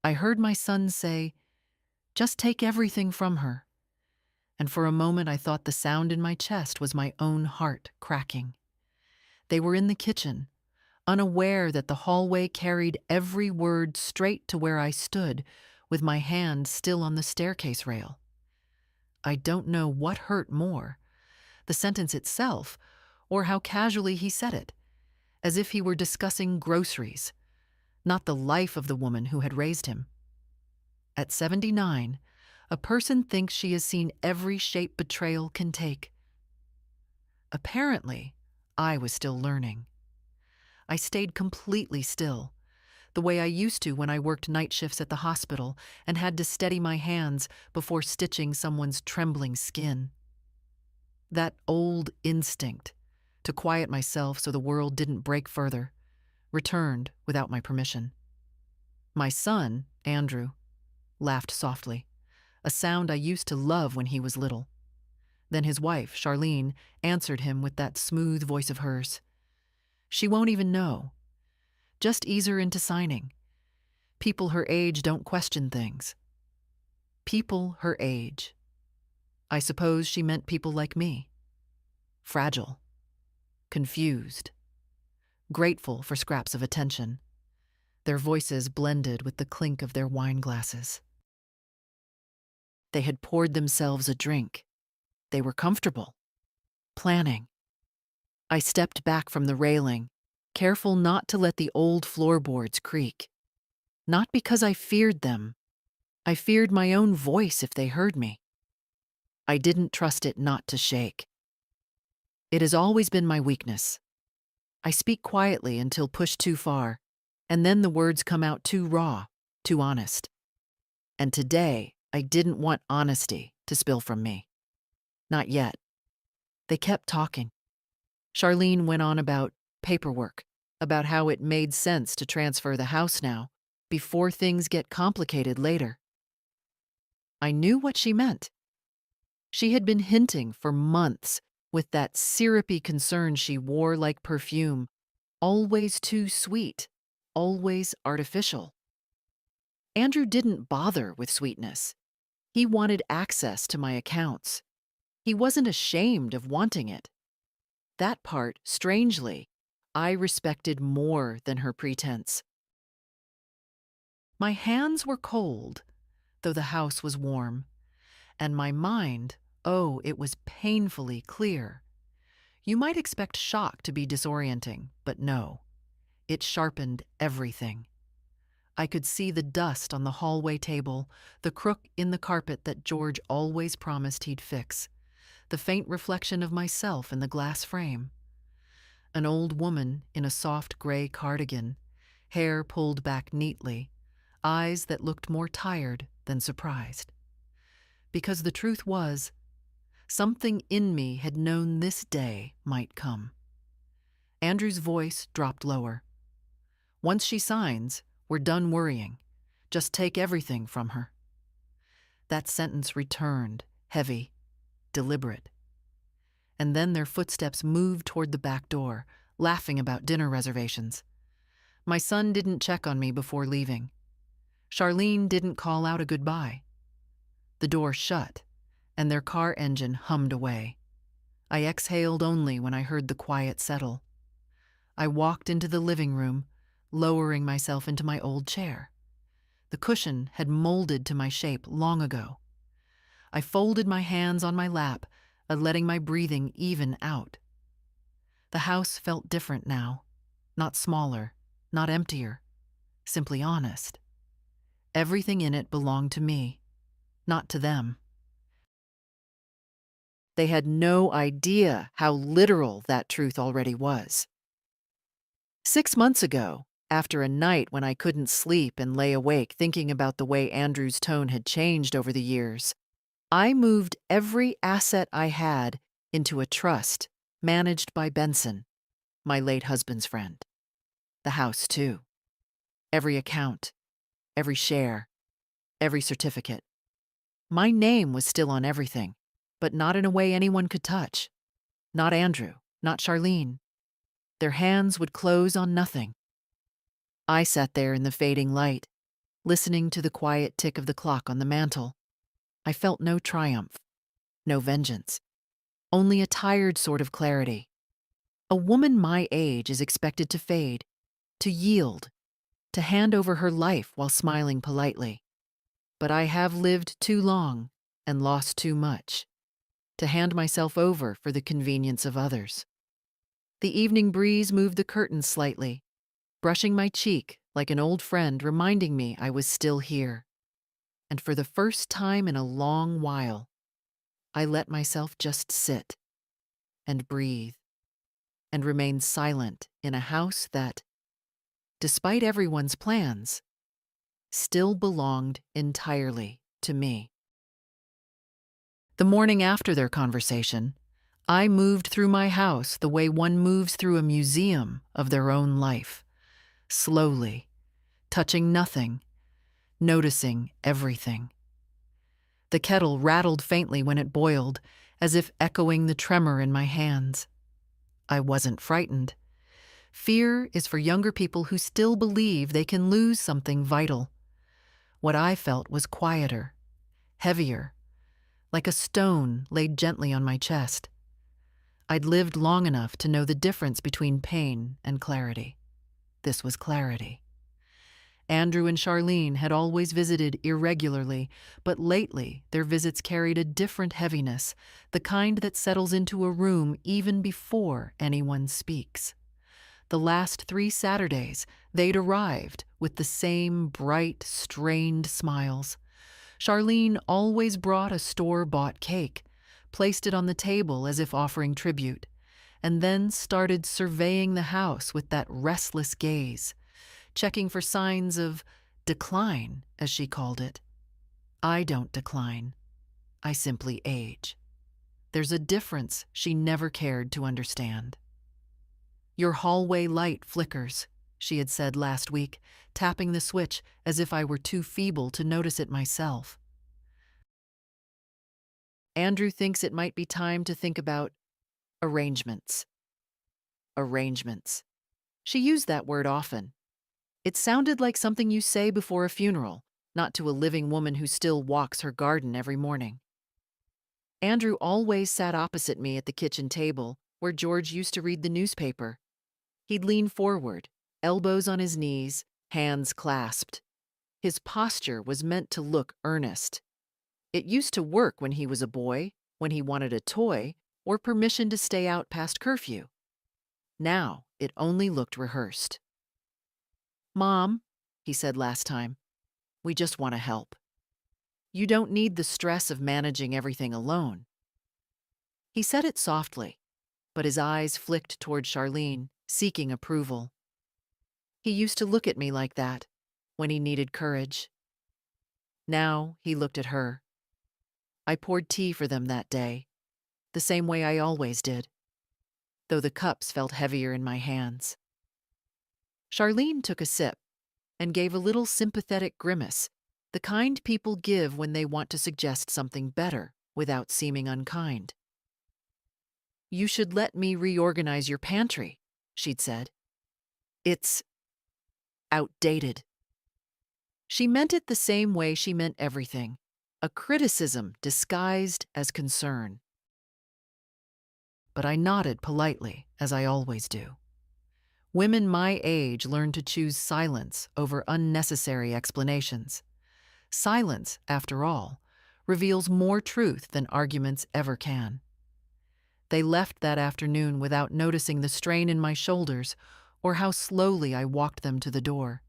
I heard my son say, "Just take everything from her." And for a moment I thought the sound in my chest was my own heart cracking. They were in the kitchen, unaware that the hallway carried every word straight to where I stood, with my hand still on the staircase rail. I don't know what hurt more, the sentence itself, or how casually he said it, as if he were discussing groceries, not the life of the woman who had raised him. At 79, a person thinks she has seen every shape betrayal can take. Apparently, I was still learning. I stayed completely still, the way I used to when I worked night shifts at the hospital and had to steady my hands before stitching someone's trembling skin. That old instinct to quiet myself so the world didn't break further returned without my permission. My son, Andrew, laughed softly, a sound I used to love when he was little. Then his wife, Charlene, answered him with that smooth voice of hers. "She won't even know. Just ease her into signing. People her age don't question things." People her age. I suppose she meant people like me. Fragile. Confused. Grateful for scraps of attention. Their voices blended with the clink of their wine glasses. They had poured themselves a drink. They were comfortable. Planning. I stepped back from the railing, careful not to let the old floorboards creak. Not because I feared them. I feared my own voice if they heard me. I didn't trust it not to shake. It has always been my weakness. I speak quietly until pushed too far, and then the words come out too raw, too honest. And today, I didn't want honesty to spill from me. Not yet. They kept talking. Charlene went on about paperwork, about how it made sense to transfer the house now, before things get complicated later. I knew what she meant. She had been hinting for months with that syrupy concern she wore like perfume, always too sweet, always artificial. Andrew didn't bother with sweetness. He wanted access to my accounts. He wasn't ashamed of wanting it. That part, strangely, I respected more than her pretense. My hands were cold, though the house was warm, and my mind, oh, it was painfully clear. You might expect shock to be disorienting, but no. It sharpened everything. I could see the dust on the hallway table, the crook in the carpet that George always promised he'd fix, the faint reflection of myself in the glass frame. An old woman in a soft gray cardigan, hair pulled back neatly, eyes that looked more tired than surprised. Because the truth was, something in me had known this day might come. Andrew's voice dropped lower. "Once she signs, we're done worrying. Just take everything from her." That sentence returned, heavy, deliberate. And then their footsteps moved toward the back door, laughing about dinner reservations. My son didn't check on me before leaving. Charlene didn't call out a goodbye. The door shut, and their car engine hummed away. I exhaled only when I heard the quiet settle. I walked into the living room, lowering myself into my old chair. The cushion had molded to my shape long ago. I folded my hands on my lap, letting my breathing even out. The house felt different now, not smaller, not emptier, simply honest. Everything in it belonged to me, not to them. They had no idea how literal that truth already was. 6 months ago, after a night when I couldn't sleep and lay awake thinking about the way Andrew's tone had changed over the years, I moved every asset I had into a trust managed by Benson, my late husband's friend. The house, too. Every account, every share, every certificate. My name was still on everything, but not in a way anyone could touch. Not Andrew, not Charlene. Their hands would close on nothing. I sat there in the fading light, listening to the quiet tick of the clock on the mantel. I felt no triumph, no vengeance, only a tired sort of clarity. A woman my age is expected to fade, to yield, to hand over her life while smiling politely. But I have lived too long and lost too much to hand myself over for the convenience of others. The evening breeze moved the curtains slightly, brushing my cheek like an old friend reminding me I was still here. And for the first time in a long while, I let myself just sit and breathe and remain silent in a house that, despite everyone's plans, still belonged entirely to me. The morning after their conversation, I moved through my house the way one moves through a museum of their own life, slowly, touching nothing, noticing everything. The kettle rattled faintly when it boiled, as if echoing the tremor in my hands. I wasn't frightened. Fear is for younger people who still believe they can lose something vital. What I felt was quieter, heavier, like a stone laid gently on my chest. I'd lived long enough to know the difference between pain and clarity. This was clarity. Andrew and Charlene had always visited irregularly, but lately their visits carried a different heaviness, the kind that settles into a room even before anyone speaks. The last 3 Saturdays, they'd arrived with the same bright, strained smiles. Charlene always brought a store-bought cake, placed it on the table as if offering tribute, and then started surveying the house with that restless gaze, checking for signs of decline, as she called it. I don't decline. I simply age. There's a difference she never cared to understand. Your hallway light flickers, she had said last week, tapping the switch as if I were too feeble to notice it myself. Andrew thinks it might be time to think about arrangements. Arrangements. She used that word often. It sounded like something you say before a funeral, not to a living woman who still walks her garden every morning. Andrew always sat opposite me at the kitchen table, where George used to read the newspaper. He'd lean forward, elbows on his knees, hands clasped. His posture was meant to look earnest. It used to work when he was a boy, when he wanted a toy, or permission to stay out past curfew. Now it only looked rehearsed. "Mom," he said last time, "we just want to help. You don't need the stress of managing everything alone." He said it softly, but his eyes flicked toward Charlene, seeking approval. He used to look at me like that, when he needed courage. Now he looked at her. I poured tea for them that day, the same way I always did, though the cups felt heavier in my hands. Charlene took a sip and gave a little sympathetic grimace, the kind people give when they want to suggest something better without seeming unkind. "You should let me reorganize your pantry," she'd said. "It's outdated." She meant it the same way she meant everything, a criticism disguised as concern. But I nodded politely, as I always do. Women my age learn to choose silence over unnecessary explanations. Silence, after all, reveals more truth than arguments ever can. They left that afternoon without noticing the strain in my shoulders or how slowly I walked them to the door.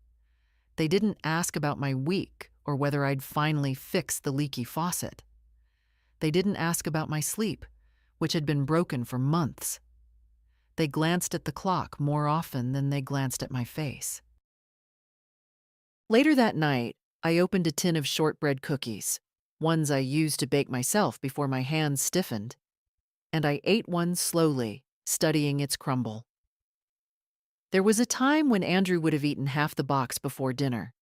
They didn't ask about my week or whether I'd finally fixed the leaky faucet. They didn't ask about my sleep, which had been broken for months. They glanced at the clock more often than they glanced at my face. Later that night, I opened a tin of shortbread cookies, ones I used to bake myself before my hands stiffened, and I ate one slowly, studying its crumble. There was a time when Andrew would have eaten half the box before dinner.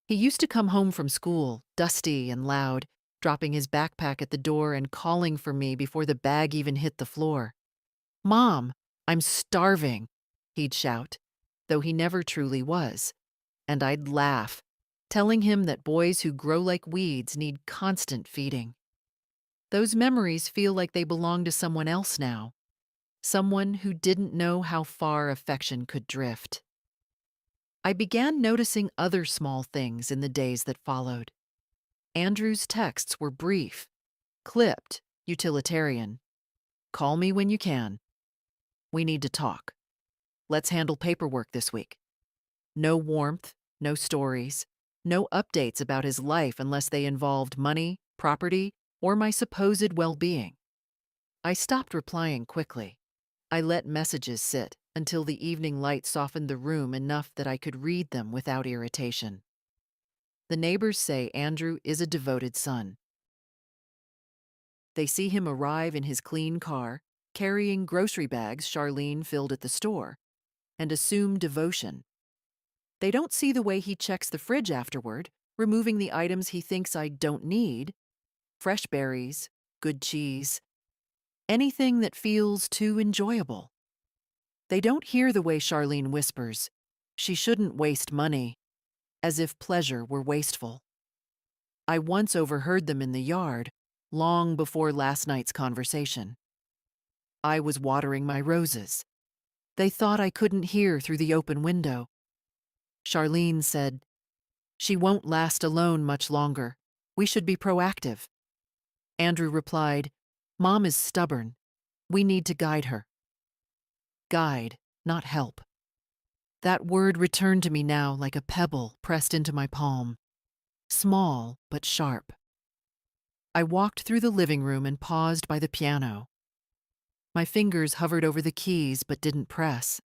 He used to come home from school, dusty and loud, dropping his backpack at the door and calling for me before the bag even hit the floor. "Mom, I'm starving," he'd shout, though he never truly was, and I'd laugh, telling him that boys who grow like weeds need constant feeding. Those memories feel like they belong to someone else now, someone who didn't know how far affection could drift. I began noticing other small things in the days that followed. Andrew's texts were brief, clipped, utilitarian. Call me when you can. We need to talk. Let's handle paperwork this week. No warmth, no stories, no updates about his life unless they involved money, property, or my supposed well-being. I stopped replying quickly. I let messages sit until the evening light softened the room enough that I could read them without irritation. The neighbors say Andrew is a devoted son. They see him arrive in his clean car, carrying grocery bags Charlene filled at the store, and assume devotion. They don't see the way he checks the fridge afterward, removing the items he thinks I don't need: fresh berries, good cheese, anything that feels too enjoyable. They don't hear the way Charlene whispers, "She shouldn't waste money," as if pleasure were wasteful. I once overheard them in the yard, long before last night's conversation. I was watering my roses. They thought I couldn't hear through the open window. Charlene said, "She won't last alone much longer. We should be proactive." Andrew replied, "Mom is stubborn. We need to guide her." Guide, not help. That word returned to me now like a pebble pressed into my palm. Small, but sharp. I walked through the living room and paused by the piano. My fingers hovered over the keys but didn't press.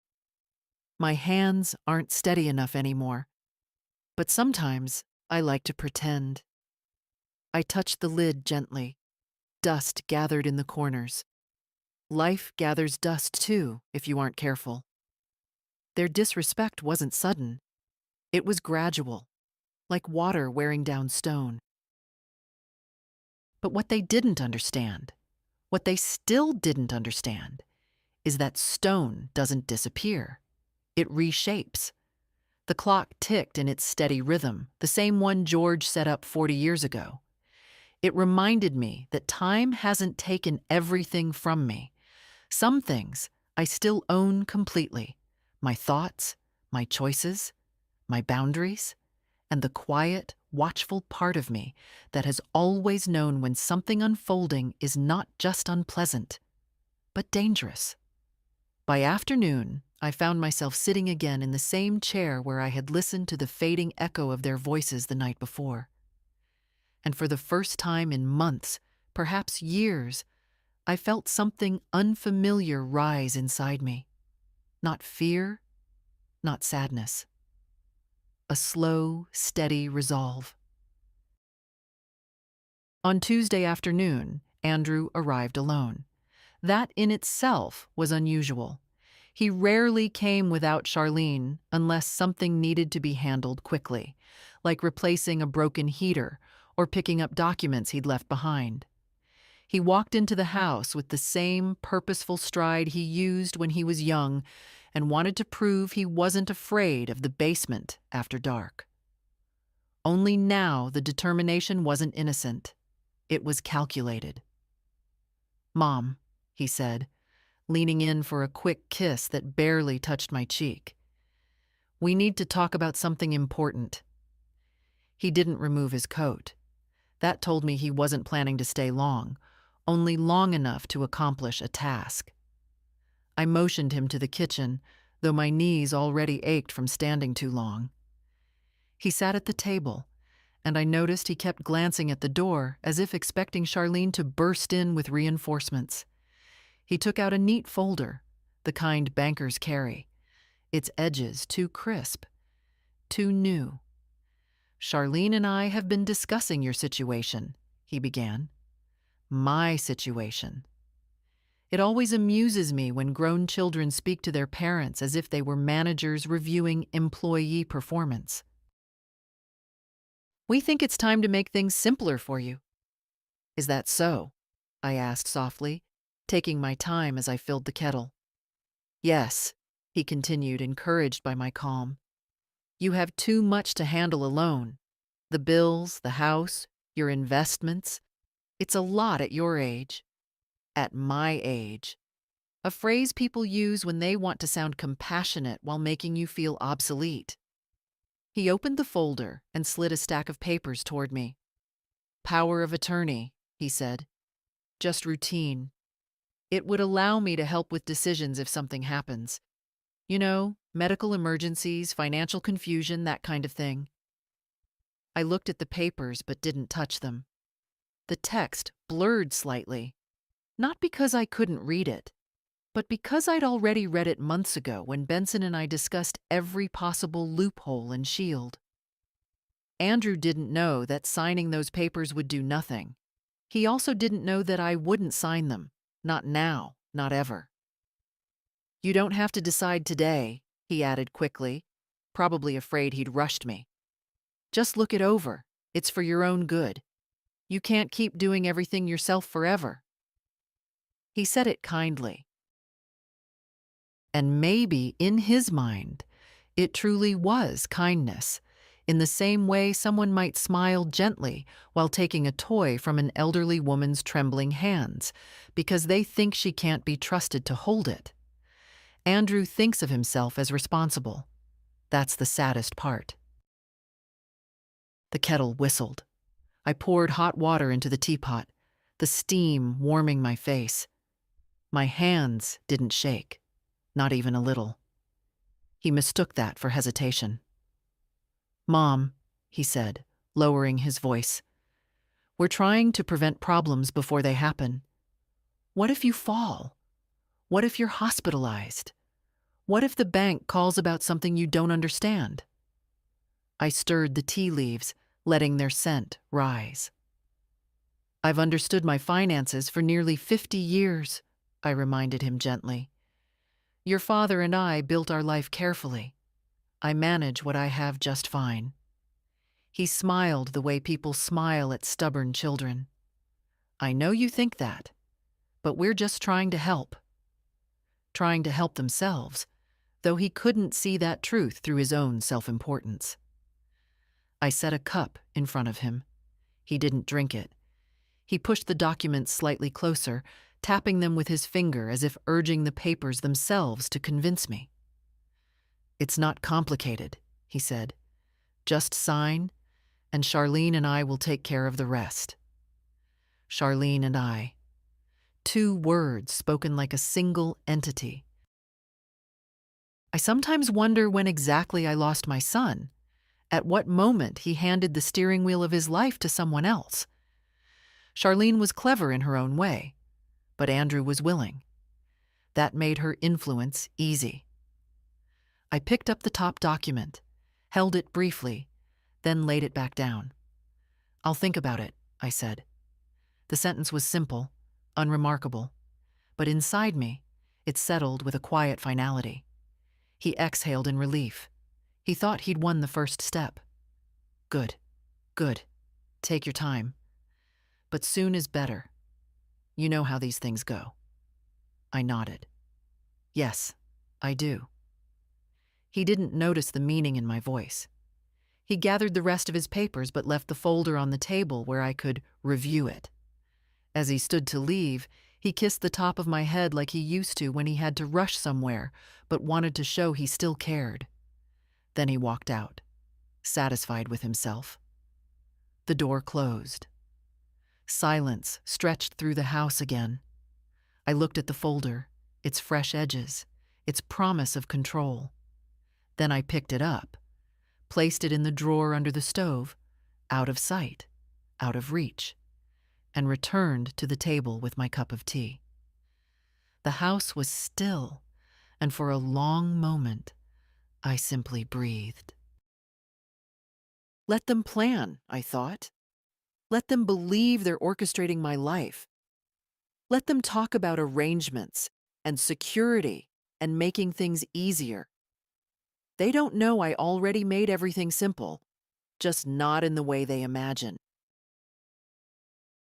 My hands aren't steady enough anymore. But sometimes I like to pretend. I touched the lid gently. Dust gathered in the corners. Life gathers dust too, if you aren't careful. Their disrespect wasn't sudden. It was gradual, like water wearing down stone. But what they didn't understand, what they still didn't understand, is that stone doesn't disappear. It reshapes. The clock ticked in its steady rhythm, the same one George set up 40 years ago. It reminded me that time hasn't taken everything from me. Some things I still own completely: my thoughts, my choices, my boundaries, and the quiet, watchful part of me that has always known when something unfolding is not just unpleasant, but dangerous. By afternoon, I found myself sitting again in the same chair where I had listened to the fading echo of their voices the night before. And for the first time in months, perhaps years, I felt something unfamiliar rise inside me. Not fear, not sadness. A slow, steady resolve. On Tuesday afternoon, Andrew arrived alone. That in itself was unusual. He rarely came without Charlene unless something needed to be handled quickly, like replacing a broken heater or picking up documents he'd left behind. He walked into the house with the same purposeful stride he used when he was young and wanted to prove he wasn't afraid of the basement after dark. Only now the determination wasn't innocent. It was calculated. "Mom," he said, leaning in for a quick kiss that barely touched my cheek. "We need to talk about something important." He didn't remove his coat. That told me he wasn't planning to stay long, only long enough to accomplish a task. I motioned him to the kitchen, though my knees already ached from standing too long. He sat at the table, and I noticed he kept glancing at the door as if expecting Charlene to burst in with reinforcements. He took out a neat folder, the kind bankers carry, its edges too crisp, too new. "Charlene and I have been discussing your situation," he began. "My situation." It always amuses me when grown children speak to their parents as if they were managers reviewing employee performance. "We think it's time to make things simpler for you." "Is that so?" I asked softly, taking my time as I filled the kettle. "Yes," he continued, encouraged by my calm. "You have too much to handle alone. The bills, the house, your investments. It's a lot at your age. At my age. A phrase people use when they want to sound compassionate while making you feel obsolete. He opened the folder and slid a stack of papers toward me. Power of attorney, he said. Just routine. It would allow me to help with decisions if something happens. You know, medical emergencies, financial confusion, that kind of thing. I looked at the papers but didn't touch them. The text blurred slightly. Not because I couldn't read it, but because I'd already read it months ago when Benson and I discussed every possible loophole and shield. Andrew didn't know that signing those papers would do nothing. He also didn't know that I wouldn't sign them. Not now, not ever. You don't have to decide today, he added quickly, probably afraid he'd rushed me. Just look it over. It's for your own good. You can't keep doing everything yourself forever. He said it kindly. And maybe, in his mind, it truly was kindness, in the same way someone might smile gently while taking a toy from an elderly woman's trembling hands, because they think she can't be trusted to hold it. Andrew thinks of himself as responsible. That's the saddest part. The kettle whistled. I poured hot water into the teapot, the steam warming my face. My hands didn't shake. Not even a little. He mistook that for hesitation. Mom, he said, lowering his voice, we're trying to prevent problems before they happen. What if you fall? What if you're hospitalized? What if the bank calls about something you don't understand? I stirred the tea leaves, letting their scent rise. I've understood my finances for nearly 50 years, I reminded him gently. Your father and I built our life carefully. I manage what I have just fine. He smiled the way people smile at stubborn children. I know you think that, but we're just trying to help. Trying to help themselves, though he couldn't see that truth through his own self-importance. I set a cup in front of him. He didn't drink it. He pushed the documents slightly closer, tapping them with his finger as if urging the papers themselves to convince me. It's not complicated, he said. Just sign, and Charlene and I will take care of the rest. Charlene and I. 2 words spoken like a single entity. I sometimes wonder when exactly I lost my son, at what moment he handed the steering wheel of his life to someone else. Charlene was clever in her own way, but Andrew was willing. That made her influence easy. I picked up the top document, held it briefly, then laid it back down. I'll think about it, I said. The sentence was simple, unremarkable, but inside me, it settled with a quiet finality. He exhaled in relief. He thought he'd won the first step. Good, good. Take your time. But soon is better. You know how these things go. I nodded. Yes, I do. He didn't notice the meaning in my voice. He gathered the rest of his papers but left the folder on the table where I could review it. As he stood to leave, he kissed the top of my head like he used to when he had to rush somewhere but wanted to show he still cared. Then he walked out, satisfied with himself. The door closed. Silence stretched through the house again. I looked at the folder, its fresh edges, its promise of control. Then I picked it up, placed it in the drawer under the stove, out of sight, out of reach, and returned to the table with my cup of tea. The house was still, and for a long moment, I simply breathed. Let them plan, I thought. Let them believe they're orchestrating my life. Let them talk about arrangements and security and making things easier. They don't know I already made everything simple, just not in the way they imagine.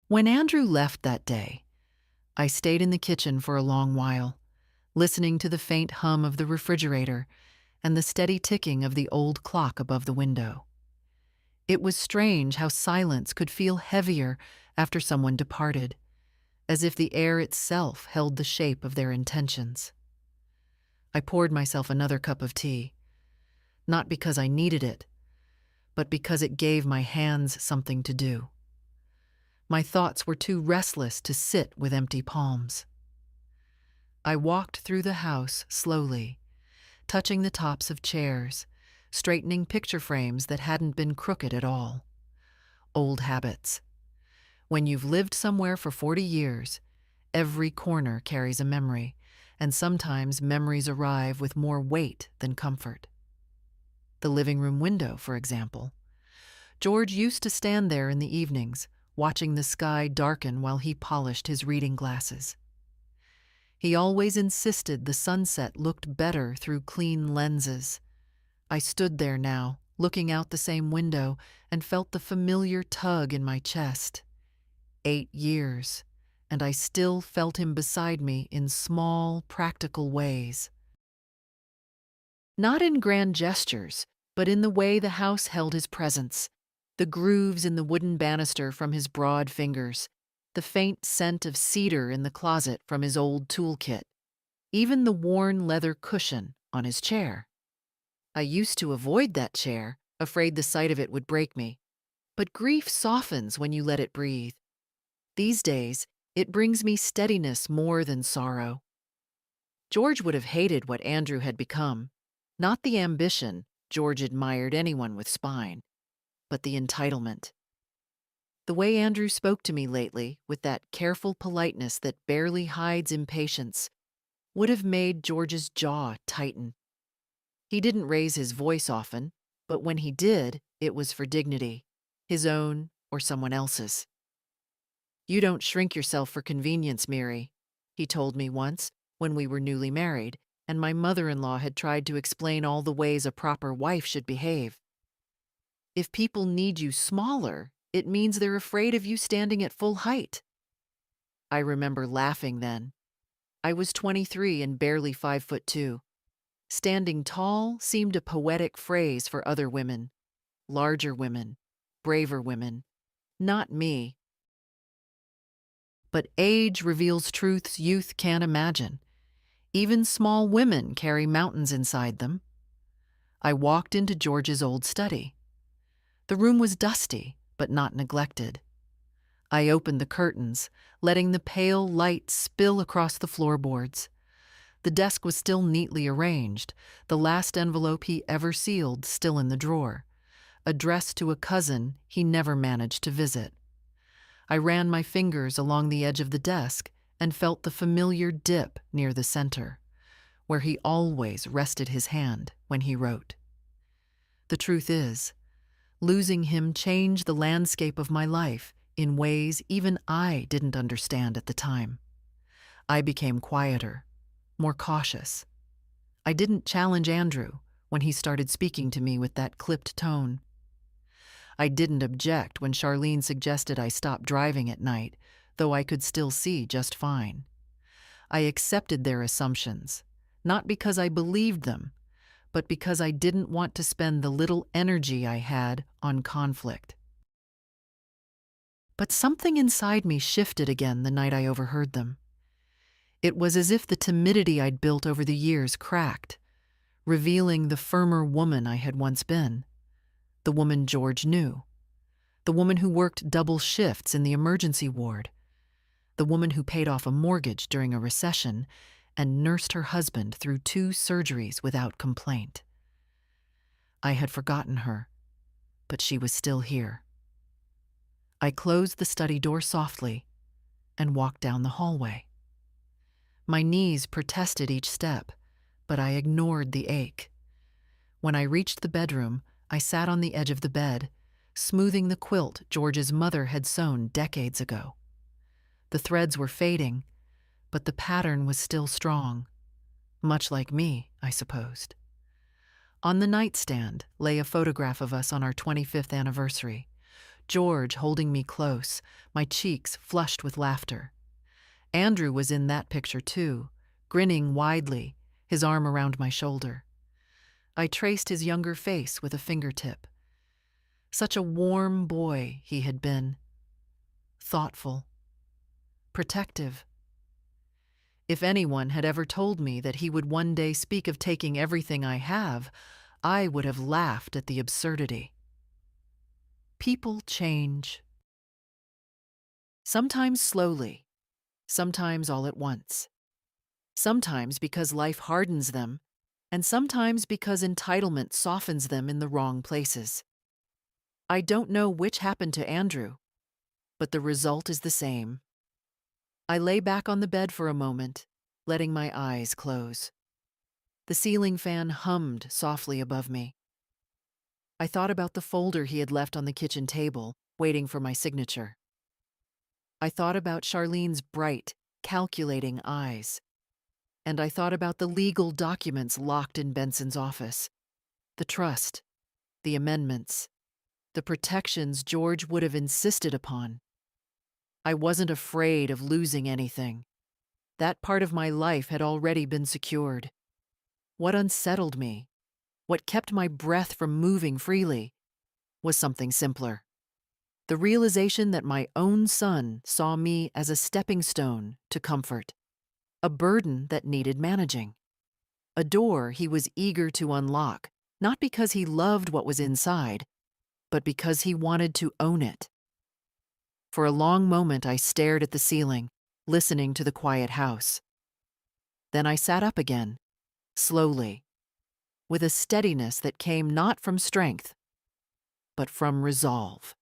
When Andrew left that day, I stayed in the kitchen for a long while, listening to the faint hum of the refrigerator and the steady ticking of the old clock above the window. It was strange how silence could feel heavier after someone departed, as if the air itself held the shape of their intentions. I poured myself another cup of tea, not because I needed it, but because it gave my hands something to do. My thoughts were too restless to sit with empty palms. I walked through the house slowly, touching the tops of chairs, straightening picture frames that hadn't been crooked at all. Old habits. When you've lived somewhere for 40 years, every corner carries a memory, and sometimes memories arrive with more weight than comfort. The living room window, for example. George used to stand there in the evenings, watching the sky darken while he polished his reading glasses. He always insisted the sunset looked better through clean lenses. I stood there now, looking out the same window, and felt the familiar tug in my chest. 8 years, and I still felt him beside me in small, practical ways. Not in grand gestures, but in the way the house held his presence, the grooves in the wooden banister from his broad fingers, the faint scent of cedar in the closet from his old toolkit, even the worn leather cushion on his chair. I used to avoid that chair, afraid the sight of it would break me. But grief softens when you let it breathe. These days, it brings me steadiness more than sorrow. George would have hated what Andrew had become, not the ambition George admired anyone with spine, but the entitlement. The way Andrew spoke to me lately, with that careful politeness that barely hides impatience, would have made George's jaw tighten. He didn't raise his voice often, but when he did, it was for dignity, his own or someone else's. "You don't shrink yourself for convenience, Miri," he told me once when we were newly married, and my mother-in-law had tried to explain all the ways a proper wife should behave. "If people need you smaller, it means they're afraid of you standing at full height." I remember laughing then. I was 23 and barely 5'2". Standing tall seemed a poetic phrase for other women, larger women, braver women. Not me. But age reveals truths youth can't imagine. Even small women carry mountains inside them. I walked into George's old study. The room was dusty, but not neglected. I opened the curtains, letting the pale light spill across the floorboards. The desk was still neatly arranged, the last envelope he ever sealed still in the drawer, addressed to a cousin he never managed to visit. I ran my fingers along the edge of the desk and felt the familiar dip near the center, where he always rested his hand when he wrote. The truth is, losing him changed the landscape of my life in ways even I didn't understand at the time. I became quieter, more cautious. I didn't challenge Andrew when he started speaking to me with that clipped tone. I didn't object when Charlene suggested I stop driving at night, though I could still see just fine. I accepted their assumptions, not because I believed them, but because I didn't want to spend the little energy I had on conflict. But something inside me shifted again the night I overheard them. It was as if the timidity I'd built over the years cracked, revealing the firmer woman I had once been, the woman George knew, the woman who worked double shifts in the emergency ward, the woman who paid off a mortgage during a recession and nursed her husband through 2 surgeries without complaint. I had forgotten her, but she was still here. I closed the study door softly and walked down the hallway. My knees protested each step, but I ignored the ache. When I reached the bedroom, I sat on the edge of the bed, smoothing the quilt George's mother had sewn decades ago. The threads were fading, but the pattern was still strong, much like me, I supposed. On the nightstand lay a photograph of us on our 25th anniversary, George holding me close, my cheeks flushed with laughter. Andrew was in that picture too, grinning widely, his arm around my shoulder. I traced his younger face with a fingertip. Such a warm boy he had been, thoughtful, protective. If anyone had ever told me that he would one day speak of taking everything I have, I would have laughed at the absurdity. People change. Sometimes slowly, sometimes all at once. Sometimes because life hardens them, and sometimes because entitlement softens them in the wrong places. I don't know which happened to Andrew, but the result is the same. I lay back on the bed for a moment, letting my eyes close. The ceiling fan hummed softly above me. I thought about the folder he had left on the kitchen table, waiting for my signature. I thought about Charlene's bright, calculating eyes. And I thought about the legal documents locked in Benson's office. The trust, the amendments, the protections George would have insisted upon. I wasn't afraid of losing anything. That part of my life had already been secured. What unsettled me, what kept my breath from moving freely, was something simpler. The realization that my own son saw me as a stepping stone to comfort, a burden that needed managing, a door he was eager to unlock, not because he loved what was inside, but because he wanted to own it. For a long moment I stared at the ceiling, listening to the quiet house. Then I sat up again, slowly, with a steadiness that came not from strength, but from resolve.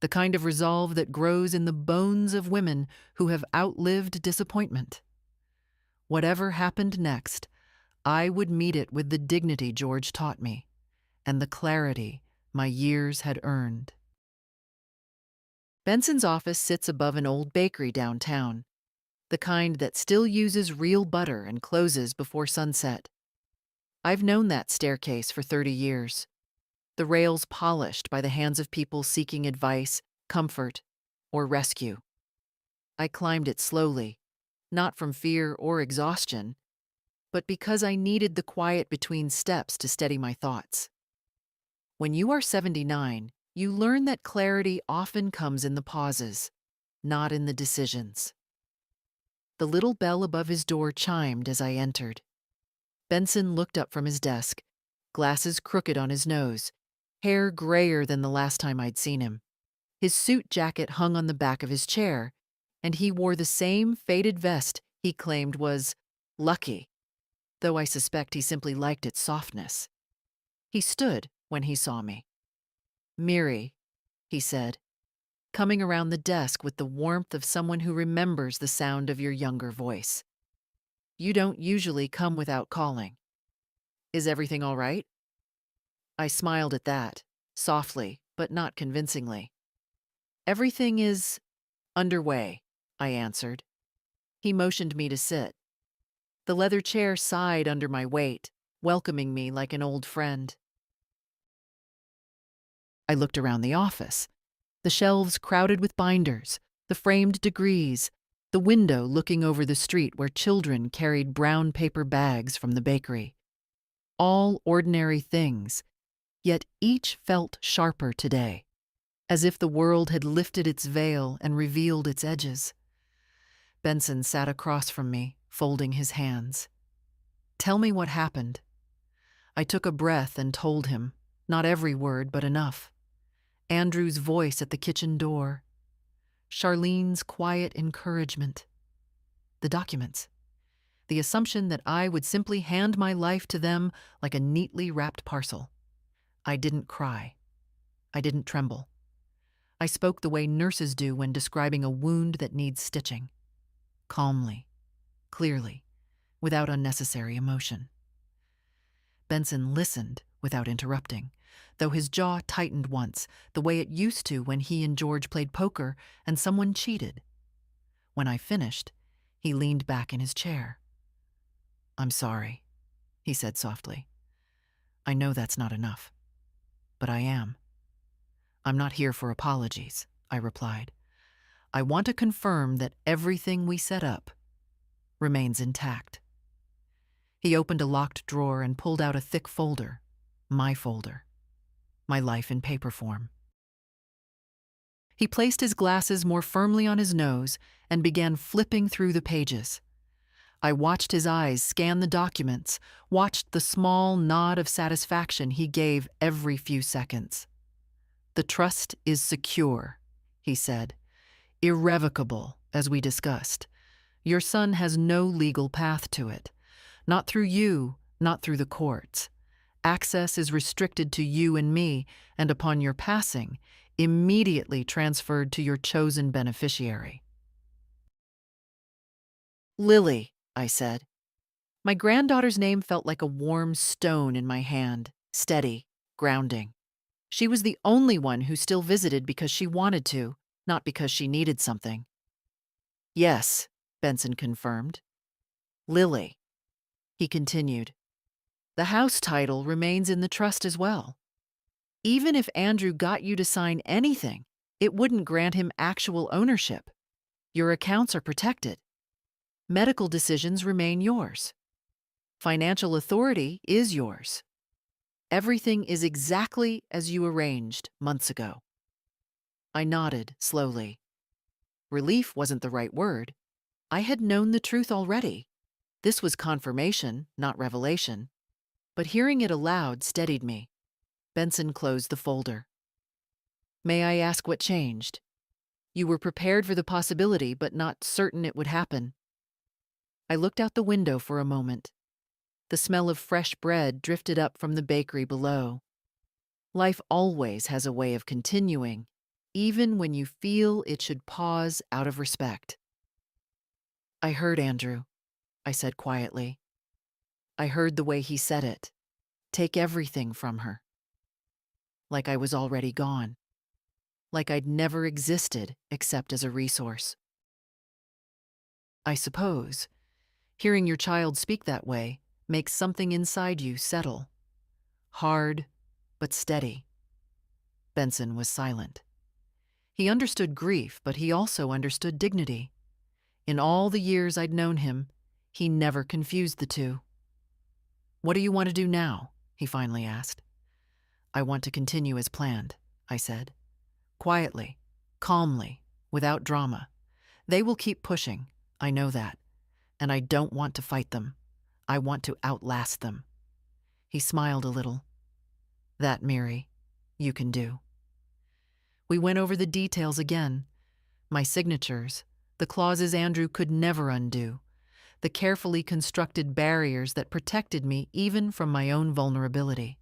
The kind of resolve that grows in the bones of women who have outlived disappointment. Whatever happened next, I would meet it with the dignity George taught me, and the clarity my years had earned. Benson's office sits above an old bakery downtown, the kind that still uses real butter and closes before sunset. I've known that staircase for 30 years, the rails polished by the hands of people seeking advice, comfort, or rescue. I climbed it slowly, not from fear or exhaustion, but because I needed the quiet between steps to steady my thoughts. When you are 79, you learn that clarity often comes in the pauses, not in the decisions. The little bell above his door chimed as I entered. Benson looked up from his desk, glasses crooked on his nose, hair grayer than the last time I'd seen him. His suit jacket hung on the back of his chair, and he wore the same faded vest he claimed was lucky, though I suspect he simply liked its softness. He stood when he saw me. "Miri," he said, coming around the desk with the warmth of someone who remembers the sound of your younger voice. "You don't usually come without calling. Is everything all right?" I smiled at that, softly, but not convincingly. "Everything is underway," I answered. He motioned me to sit. The leather chair sighed under my weight, welcoming me like an old friend. I looked around the office, the shelves crowded with binders, the framed degrees, the window looking over the street where children carried brown paper bags from the bakery. All ordinary things, yet each felt sharper today, as if the world had lifted its veil and revealed its edges. Benson sat across from me, folding his hands. "Tell me what happened." I took a breath and told him, not every word, but enough. Andrew's voice at the kitchen door. Charlene's quiet encouragement. The documents. The assumption that I would simply hand my life to them like a neatly wrapped parcel. I didn't cry. I didn't tremble. I spoke the way nurses do when describing a wound that needs stitching. Calmly, clearly, without unnecessary emotion. Benson listened without interrupting, though his jaw tightened once, the way it used to when he and George played poker and someone cheated. When I finished, he leaned back in his chair. "I'm sorry," he said softly. "I know that's not enough, but I am." "I'm not here for apologies," I replied. "I want to confirm that everything we set up remains intact." He opened a locked drawer and pulled out a thick folder, my folder. my life in paper form. He placed his glasses more firmly on his nose and began flipping through the pages. I watched his eyes scan the documents, watched the small nod of satisfaction he gave every few seconds. "The trust is secure," he said. "Irrevocable, as we discussed. Your son has no legal path to it. Not through you, not through the courts. Access is restricted to you and me, and upon your passing, immediately transferred to your chosen beneficiary." "Lily," I said. My granddaughter's name felt like a warm stone in my hand, steady, grounding. She was the only one who still visited because she wanted to, not because she needed something. "Yes," Benson confirmed. "Lily," he continued. "The house title remains in the trust as well. Even if Andrew got you to sign anything, it wouldn't grant him actual ownership. Your accounts are protected. Medical decisions remain yours. Financial authority is yours. Everything is exactly as you arranged months ago." I nodded slowly. Relief wasn't the right word. I had known the truth already. This was confirmation, not revelation. But hearing it aloud steadied me. Benson closed the folder. "May I ask what changed? You were prepared for the possibility, but not certain it would happen." I looked out the window for a moment. The smell of fresh bread drifted up from the bakery below. Life always has a way of continuing, even when you feel it should pause out of respect. "I heard Andrew," I said quietly. I heard the way he said it. Take everything from her. Like I was already gone. Like I'd never existed except as a resource. I suppose hearing your child speak that way makes something inside you settle. Hard, but steady. Benson was silent. He understood grief, but he also understood dignity. In all the years I'd known him, he never confused the two. "What do you want to do now?" he finally asked. "I want to continue as planned," I said. Quietly, calmly, without drama. They will keep pushing, I know that. And I don't want to fight them. I want to outlast them. He smiled a little. "That, Miri, you can do." We went over the details again. My signatures, the clauses Andrew could never undo, the carefully constructed barriers that protected me even from my own vulnerability.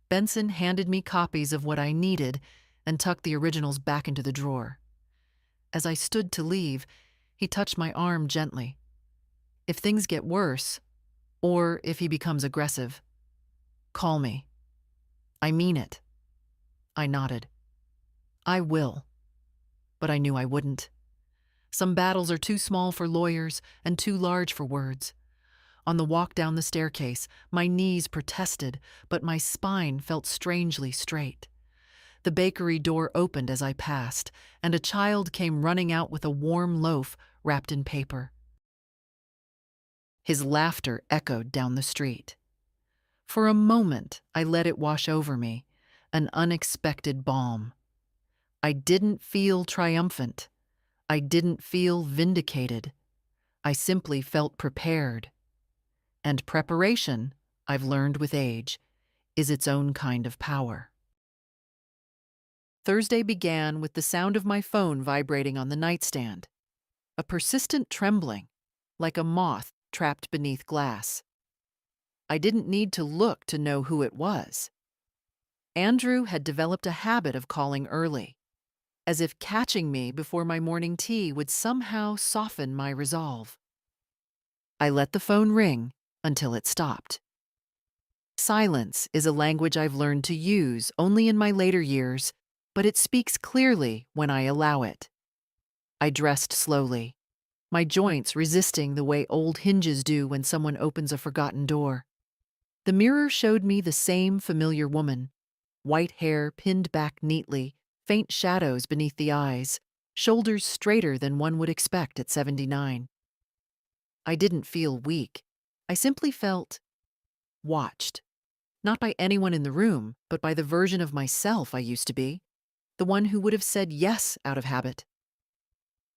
Benson handed me copies of what I needed and tucked the originals back into the drawer. As I stood to leave, he touched my arm gently. "If things get worse, or if he becomes aggressive, call me." "I mean it." I nodded. "I will." But I knew I wouldn't. Some battles are too small for lawyers and too large for words. On the walk down the staircase, my knees protested, but my spine felt strangely straight. The bakery door opened as I passed, and a child came running out with a warm loaf wrapped in paper. His laughter echoed down the street. For a moment, I let it wash over me, an unexpected balm. I didn't feel triumphant. I didn't feel vindicated. I simply felt prepared. And preparation, I've learned with age, is its own kind of power. Thursday began with the sound of my phone vibrating on the nightstand. A persistent trembling, like a moth trapped beneath glass. I didn't need to look to know who it was. Andrew had developed a habit of calling early, as if catching me before my morning tea would somehow soften my resolve. I let the phone ring until it stopped. Silence is a language I've learned to use only in my later years, but it speaks clearly when I allow it. I dressed slowly, my joints resisting the way old hinges do when someone opens a forgotten door. The mirror showed me the same familiar woman, white hair pinned back neatly, faint shadows beneath the eyes, shoulders straighter than one would expect at 79. I didn't feel weak. I simply felt watched. Not by anyone in the room, but by the version of myself I used to be, the one who would have said yes out of habit.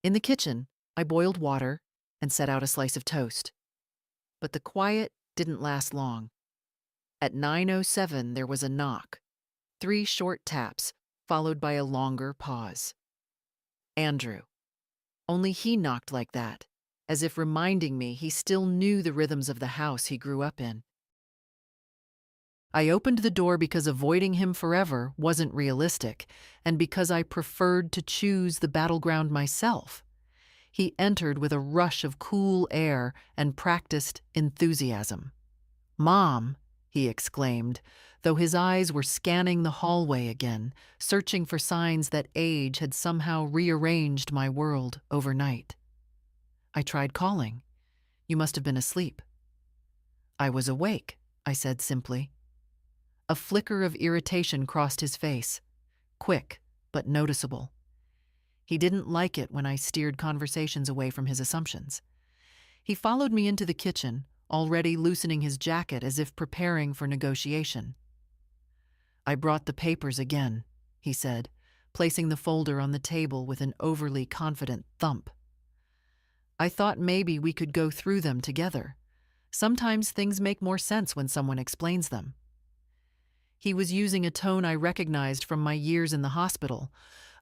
In the kitchen, I boiled water and set out a slice of toast. But the quiet didn't last long. At 9:07, there was a knock, 3 short taps, followed by a longer pause. Andrew. Only he knocked like that, as if reminding me he still knew the rhythms of the house he grew up in. I opened the door because avoiding him forever wasn't realistic, and because I preferred to choose the battleground myself. He entered with a rush of cool air and practiced enthusiasm. "Mom," he exclaimed, though his eyes were scanning the hallway again, searching for signs that age had somehow rearranged my world overnight. I tried calling. "You must have been asleep." "I was awake," I said simply. A flicker of irritation crossed his face, quick but noticeable. He didn't like it when I steered conversations away from his assumptions. He followed me into the kitchen, already loosening his jacket as if preparing for negotiation. "I brought the papers again," he said, placing the folder on the table with an overly confident thump. "I thought maybe we could go through them together. Sometimes things make more sense when someone explains them." He was using a tone I recognized from my years in the hospital,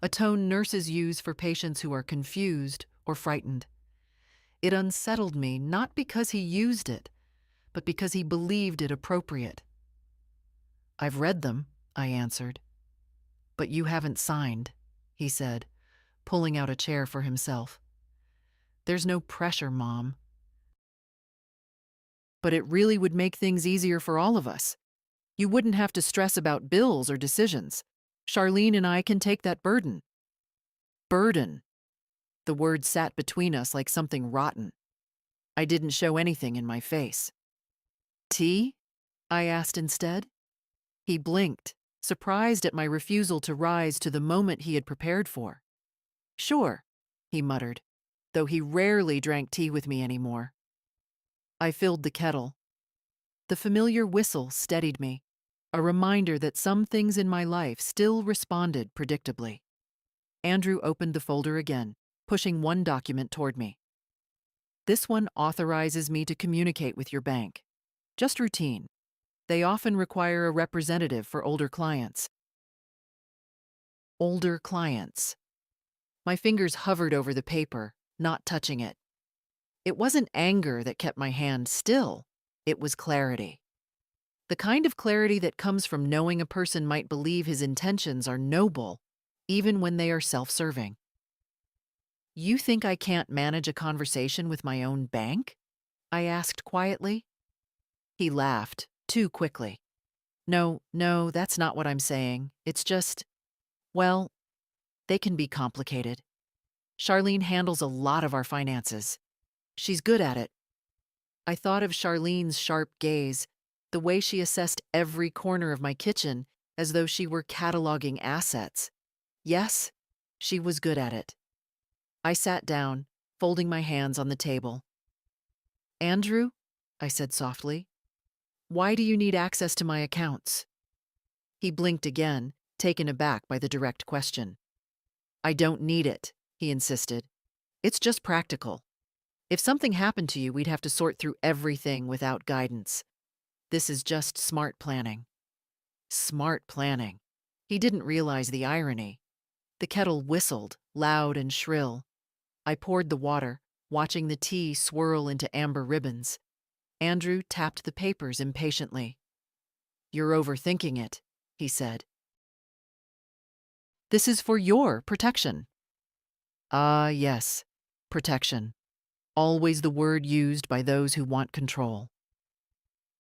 a tone nurses use for patients who are confused or frightened. It unsettled me not because he used it, but because he believed it appropriate. "I've read them," I answered. "But you haven't signed," he said, pulling out a chair for himself. "There's no pressure, Mom. But it really would make things easier for all of us. You wouldn't have to stress about bills or decisions. Charlene and I can take that burden." Burden. The word sat between us like something rotten. I didn't show anything in my face. "Tea?" I asked instead. He blinked, surprised at my refusal to rise to the moment he had prepared for. "Sure," he muttered, though he rarely drank tea with me anymore. I filled the kettle. The familiar whistle steadied me, a reminder that some things in my life still responded predictably. Andrew opened the folder again, pushing one document toward me. "This one authorizes me to communicate with your bank. Just routine. They often require a representative for older clients." Older clients. My fingers hovered over the paper, not touching it. It wasn't anger that kept my hand still. It was clarity. The kind of clarity that comes from knowing a person might believe his intentions are noble, even when they are self-serving. "You think I can't manage a conversation with my own bank?" I asked quietly. He laughed, too quickly. No, that's not what I'm saying. It's just, well, they can be complicated. Charlene handles a lot of our finances. She's good at it." I thought of Charlene's sharp gaze, the way she assessed every corner of my kitchen as though she were cataloging assets. Yes, she was good at it. I sat down, folding my hands on the table. "Andrew," I said softly, "why do you need access to my accounts?" He blinked again, taken aback by the direct question. "I don't need it," he insisted. "It's just practical. If something happened to you, we'd have to sort through everything without guidance. This is just smart planning." Smart planning. He didn't realize the irony. The kettle whistled, loud and shrill. I poured the water, watching the tea swirl into amber ribbons. Andrew tapped the papers impatiently. "You're overthinking it," he said. "This is for your protection." Ah, yes, protection. Always the word used by those who want control.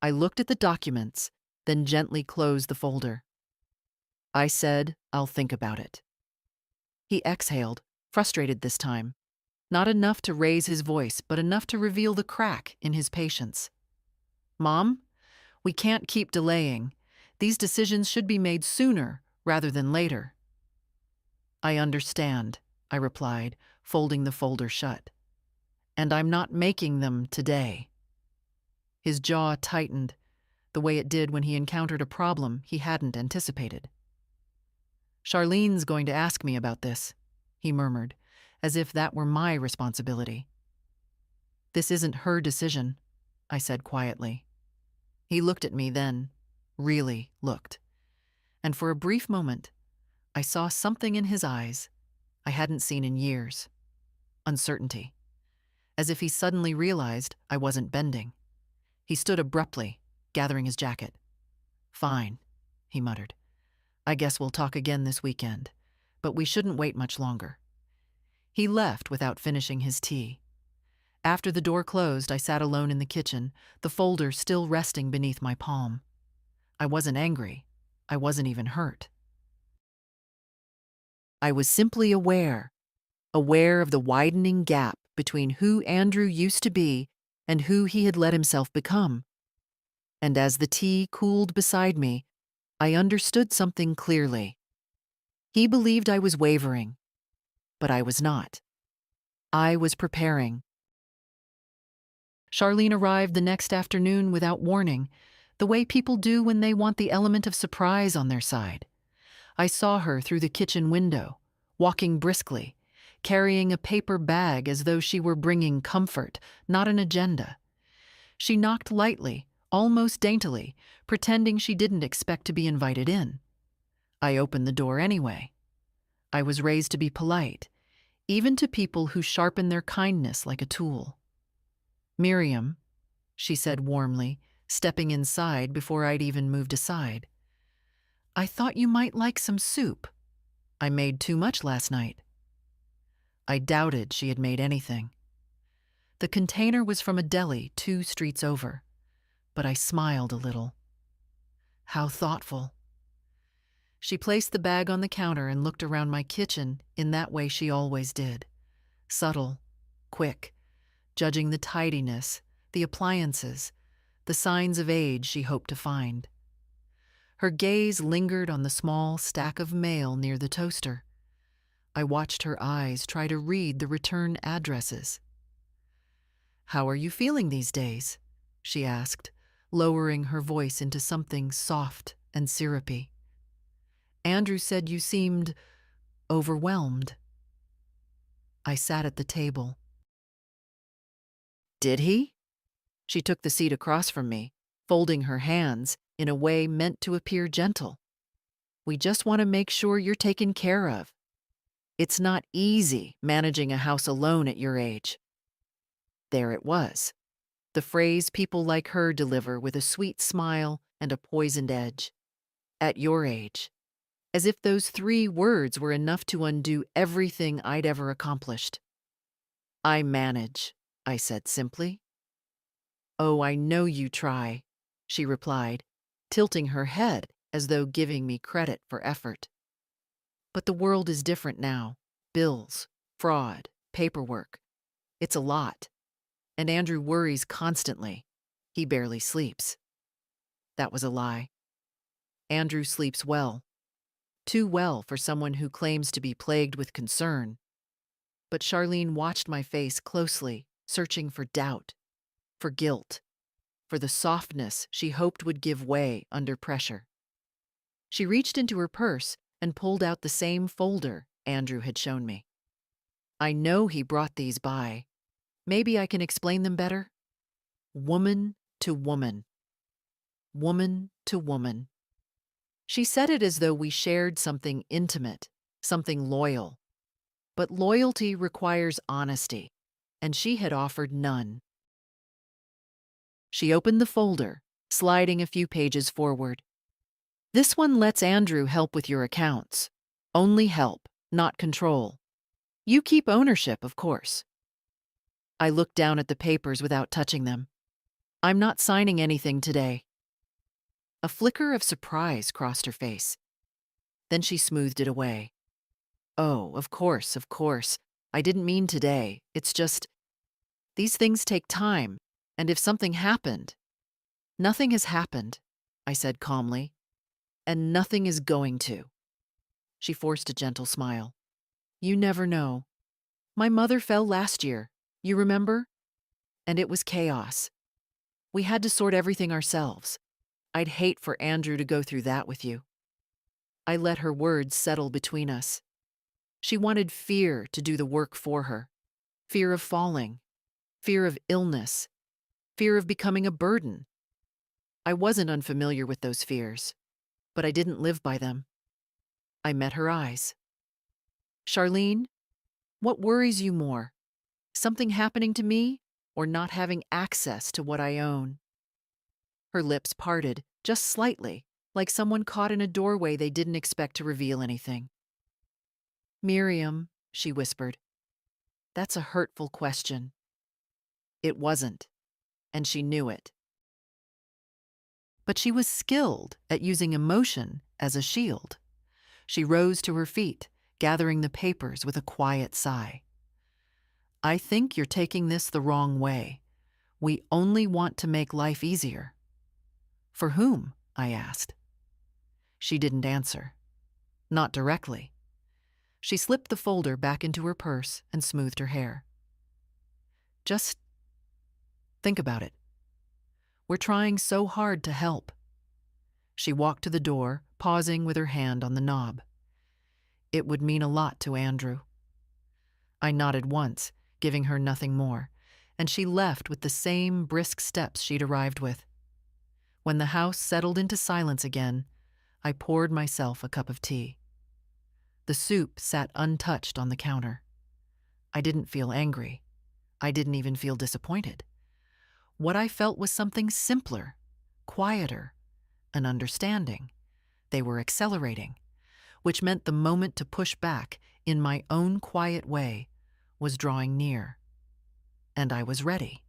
I looked at the documents, then gently closed the folder. I said, "I'll think about it." He exhaled, frustrated this time. Not enough to raise his voice, but enough to reveal the crack in his patience. "Mom, we can't keep delaying. These decisions should be made sooner rather than later." "I understand," I replied, folding the folder shut. "And I'm not making them today." His jaw tightened, the way it did when he encountered a problem he hadn't anticipated. "Charlene's going to ask me about this," he murmured, as if that were my responsibility. "This isn't her decision," I said quietly. He looked at me then, really looked. And for a brief moment, I saw something in his eyes I hadn't seen in years. Uncertainty. As if he suddenly realized I wasn't bending. He stood abruptly, gathering his jacket. "Fine," he muttered. "I guess we'll talk again this weekend, but we shouldn't wait much longer." He left without finishing his tea. After the door closed, I sat alone in the kitchen, the folder still resting beneath my palm. I wasn't angry. I wasn't even hurt. I was simply aware of the widening gap between who Andrew used to be and who he had let himself become. And as the tea cooled beside me, I understood something clearly. He believed I was wavering, but I was not. I was preparing. Charlene arrived the next afternoon without warning, the way people do when they want the element of surprise on their side. I saw her through the kitchen window, walking briskly, carrying a paper bag as though she were bringing comfort, not an agenda. She knocked lightly, almost daintily, pretending she didn't expect to be invited in. I opened the door anyway. I was raised to be polite, even to people who sharpen their kindness like a tool. "Miriam," she said warmly, stepping inside before I'd even moved aside. "I thought you might like some soup. I made too much last night." I doubted she had made anything. The container was from a deli 2 streets over, but I smiled a little. How thoughtful. She placed the bag on the counter and looked around my kitchen in that way she always did. Subtle, quick, judging the tidiness, the appliances, the signs of age she hoped to find. Her gaze lingered on the small stack of mail near the toaster. I watched her eyes try to read the return addresses. "How are you feeling these days?" she asked, lowering her voice into something soft and syrupy. "Andrew said you seemed overwhelmed." I sat at the table. "Did he?" She took the seat across from me, folding her hands in a way meant to appear gentle. "We just want to make sure you're taken care of. It's not easy managing a house alone at your age." There it was, the phrase people like her deliver with a sweet smile and a poisoned edge. At your age. As if those 3 words were enough to undo everything I'd ever accomplished. "I manage," I said simply. "Oh, I know you try," she replied, tilting her head as though giving me credit for effort. "But the world is different now. Bills, fraud, paperwork. It's a lot. And Andrew worries constantly. He barely sleeps." That was a lie. Andrew sleeps well. Too well for someone who claims to be plagued with concern. But Charlene watched my face closely, searching for doubt, for guilt, for the softness she hoped would give way under pressure. She reached into her purse and pulled out the same folder Andrew had shown me. "I know he brought these by. Maybe I can explain them better. Woman to woman. Woman to woman." She said it as though we shared something intimate, something loyal. But loyalty requires honesty, and she had offered none. She opened the folder, sliding a few pages forward. "This one lets Andrew help with your accounts. Only help, not control. You keep ownership, of course." I looked down at the papers without touching them. "I'm not signing anything today." A flicker of surprise crossed her face. Then she smoothed it away. "Oh, of course, of course. I didn't mean today. It's just, these things take time, and if something happened—" "Nothing has happened," I said calmly, "and nothing is going to." She forced a gentle smile. "You never know. My mother fell last year, you remember? And it was chaos. We had to sort everything ourselves. I'd hate for Andrew to go through that with you. I let her words settle between us. She wanted fear to do the work for her. Fear of falling, fear of illness, fear of becoming a burden. I wasn't unfamiliar with those fears, but I didn't live by them. I met her eyes. Charlene, what worries you more? Something happening to me or not having access to what I own? Her lips parted, just slightly, like someone caught in a doorway they didn't expect to reveal anything. Miriam, she whispered, that's a hurtful question. It wasn't, and she knew it. But she was skilled at using emotion as a shield. She rose to her feet, gathering the papers with a quiet sigh. I think you're taking this the wrong way. We only want to make life easier. For whom? I asked. She didn't answer. Not directly. She slipped the folder back into her purse and smoothed her hair. Just think about it. We're trying so hard to help. She walked to the door, pausing with her hand on the knob. It would mean a lot to Andrew. I nodded once, giving her nothing more, and she left with the same brisk steps she'd arrived with. When the house settled into silence again, I poured myself a cup of tea. The soup sat untouched on the counter. I didn't feel angry. I didn't even feel disappointed. What I felt was something simpler, quieter, an understanding. They were accelerating, which meant the moment to push back in my own quiet way was drawing near. And I was ready.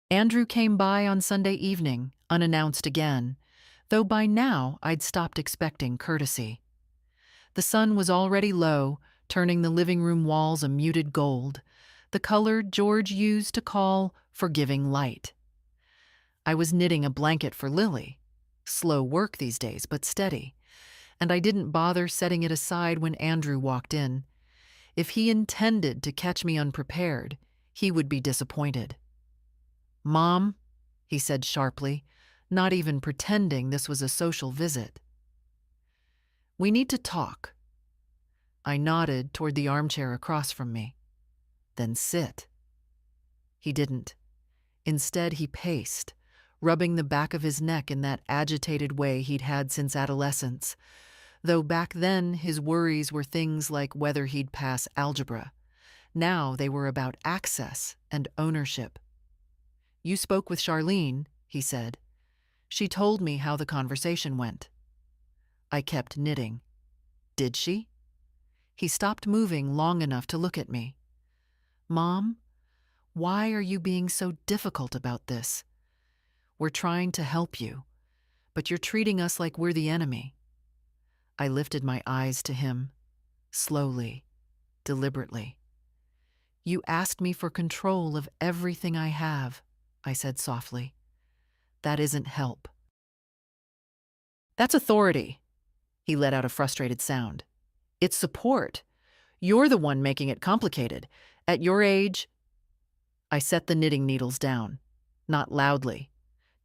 Andrew came by on Sunday evening, unannounced again, though by now I'd stopped expecting courtesy. The sun was already low, turning the living room walls a muted gold, the color George used to call forgiving light. I was knitting a blanket for Lily, slow work these days, but steady, and I didn't bother setting it aside when Andrew walked in. If he intended to catch me unprepared, he would be disappointed. "Mom," he said sharply, not even pretending this was a social visit. "We need to talk." I nodded toward the armchair across from me. "Then sit." He didn't. Instead, he paced, rubbing the back of his neck in that agitated way he'd had since adolescence, though back then his worries were things like whether he'd pass algebra. Now they were about access and ownership. "You spoke with Charlene," he said. "She told me how the conversation went." I kept knitting. "Did she?" He stopped moving long enough to look at me. "Mom, why are you being so difficult about this? We're trying to help you, but you're treating us like we're the enemy." I lifted my eyes to him, slowly, deliberately. "You asked me for control of everything I have," I said softly. "That isn't help." "That's authority." He let out a frustrated sound. "It's support. You're the one making it complicated. At your age—" I set the knitting needles down, not loudly,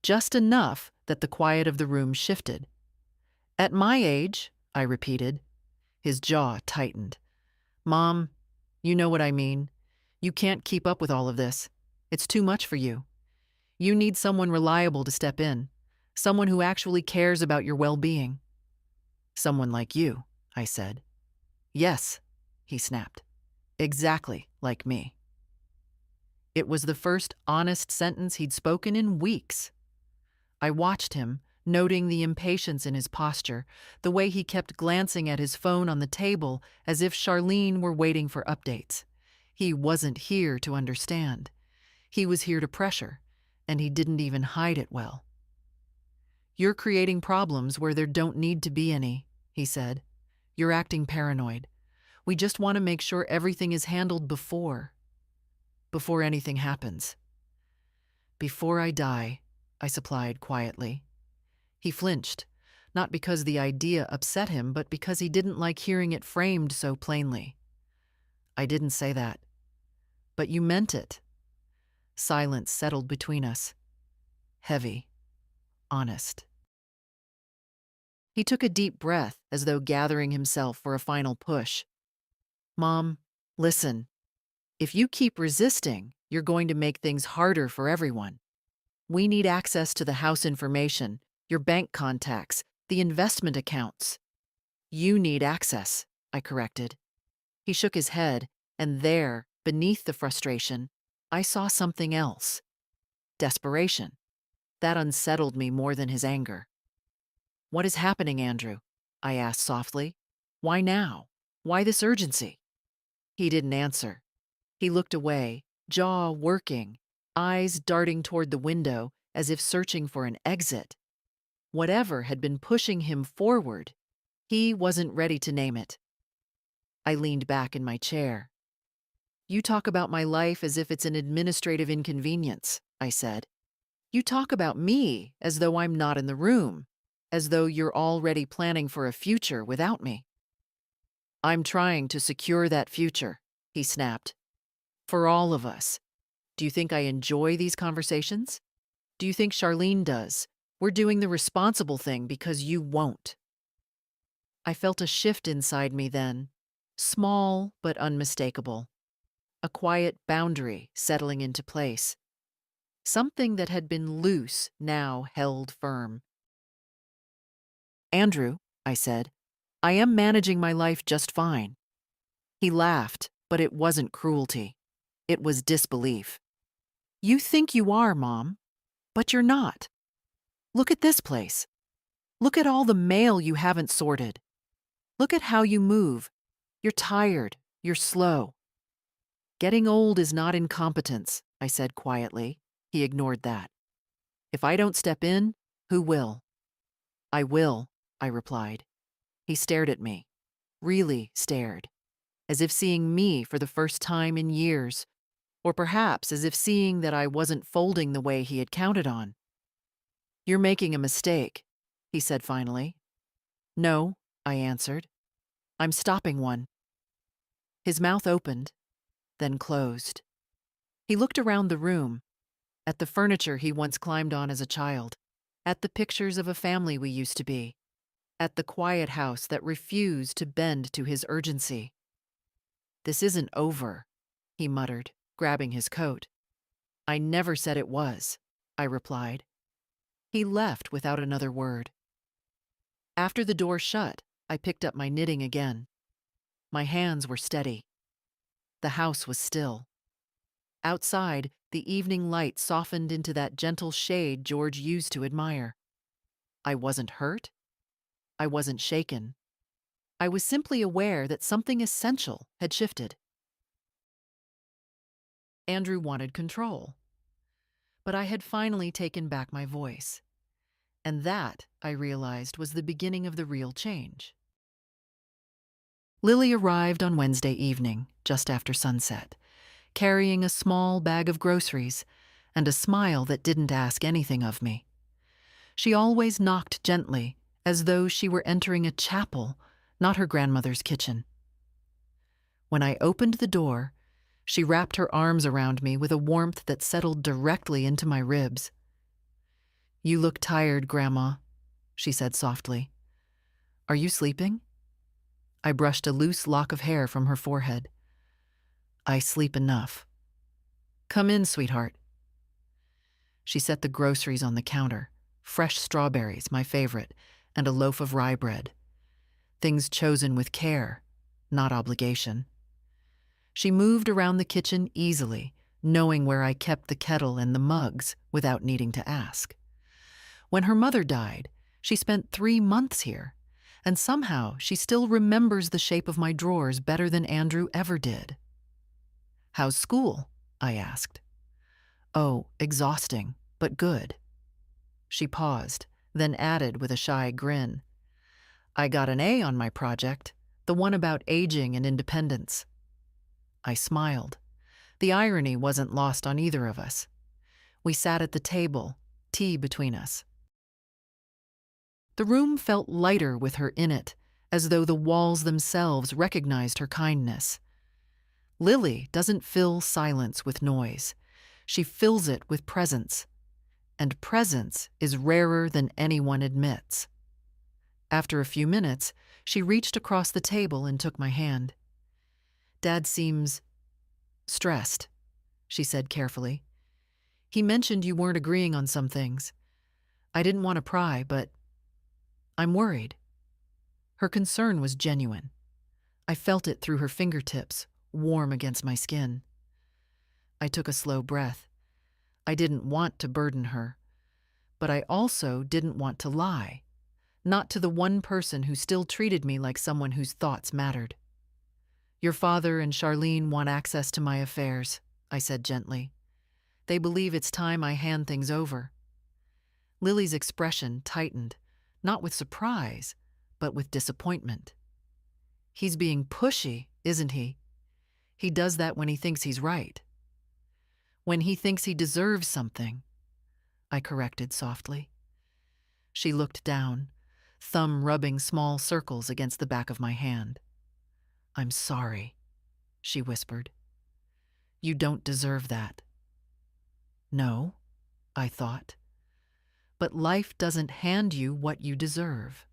just enough that the quiet of the room shifted. "At my age," I repeated. His jaw tightened. "Mom, you know what I mean. You can't keep up with all of this. It's too much for you. You need someone reliable to step in, someone who actually cares about your well-being." "Someone like you," I said. "Yes," he snapped. "Exactly like me." It was the first honest sentence he'd spoken in weeks. I watched him, noting the impatience in his posture, the way he kept glancing at his phone on the table as if Charlene were waiting for updates. He wasn't here to understand. He was here to pressure, and he didn't even hide it well. "You're creating problems where there don't need to be any," he said. "You're acting paranoid. We just want to make sure everything is handled before anything happens." "Before I die," I supplied quietly. He flinched, not because the idea upset him, but because he didn't like hearing it framed so plainly. "I didn't say that." "But you meant it." Silence settled between us. Heavy. honest. He took a deep breath as though gathering himself for a final push. Mom, listen. If you keep resisting, you're going to make things harder for everyone. We need access to the house information, your bank contacts, the investment accounts. You need access, I corrected. He shook his head, and there, beneath the frustration, I saw something else. Desperation. That unsettled me more than his anger. What is happening, Andrew? I asked softly. Why now? Why this urgency? He didn't answer. He looked away, jaw working, eyes darting toward the window as if searching for an exit. Whatever had been pushing him forward, he wasn't ready to name it. I leaned back in my chair. You talk about my life as if it's an administrative inconvenience, I said. You talk about me as though I'm not in the room, as though you're already planning for a future without me. I'm trying to secure that future, he snapped. For all of us. Do you think I enjoy these conversations? Do you think Charlene does? We're doing the responsible thing because you won't. I felt a shift inside me then, small but unmistakable. A quiet boundary settling into place. Something that had been loose now held firm. Andrew, I said, I am managing my life just fine. He laughed, but it wasn't cruelty. It was disbelief. You think you are, Mom, but you're not. Look at this place. Look at all the mail you haven't sorted. Look at how you move. You're tired. You're slow. Getting old is not incompetence, I said quietly. He ignored that. If I don't step in, who will? I will, I replied. He stared at me. Really stared. As if seeing me for the first time in years. Or perhaps as if seeing that I wasn't folding the way he had counted on. You're making a mistake, he said finally. No, I answered. I'm stopping one. His mouth opened, then closed. He looked around the room, at the furniture he once climbed on as a child, at the pictures of a family we used to be, at the quiet house that refused to bend to his urgency. This isn't over, he muttered, grabbing his coat. I never said it was, I replied. He left without another word. After the door shut, I picked up my knitting again. My hands were steady. The house was still. Outside, the evening light softened into that gentle shade George used to admire. I wasn't hurt. I wasn't shaken. I was simply aware that something essential had shifted. Andrew wanted control. But I had finally taken back my voice. And that, I realized, was the beginning of the real change. Lily arrived on Wednesday evening, just after sunset, carrying a small bag of groceries and a smile that didn't ask anything of me. She always knocked gently, as though she were entering a chapel, not her grandmother's kitchen. When I opened the door, she wrapped her arms around me with a warmth that settled directly into my ribs. You look tired, Grandma, she said softly. Are you sleeping? I brushed a loose lock of hair from her forehead. I sleep enough. Come in, sweetheart. She set the groceries on the counter, fresh strawberries, my favorite, and a loaf of rye bread. Things chosen with care, not obligation. She moved around the kitchen easily, knowing where I kept the kettle and the mugs without needing to ask. When her mother died, she spent 3 months here, and somehow she still remembers the shape of my drawers better than Andrew ever did. How's school? I asked. Oh, exhausting, but good. She paused, then added with a shy grin. I got an A on my project, the one about aging and independence. I smiled. The irony wasn't lost on either of us. We sat at the table, tea between us. The room felt lighter with her in it, as though the walls themselves recognized her kindness. Lily doesn't fill silence with noise. She fills it with presence. and presence is rarer than anyone admits. After a few minutes, she reached across the table and took my hand. "Dad seems stressed," she said carefully. "He mentioned you weren't agreeing on some things. I didn't want to pry, but I'm worried." Her concern was genuine. I felt it through her fingertips, warm against my skin. I took a slow breath. I didn't want to burden her, but I also didn't want to lie. Not to the one person who still treated me like someone whose thoughts mattered. "Your father and Charlene want access to my affairs," I said gently. "They believe it's time I hand things over." Lily's expression tightened, not with surprise, but with disappointment. "He's being pushy, isn't he? He does that when he thinks he's right." "When he thinks he deserves something," I corrected softly. She looked down, thumb rubbing small circles against the back of my hand. "I'm sorry," she whispered. "You don't deserve that." No, I thought. But life doesn't hand you what you deserve.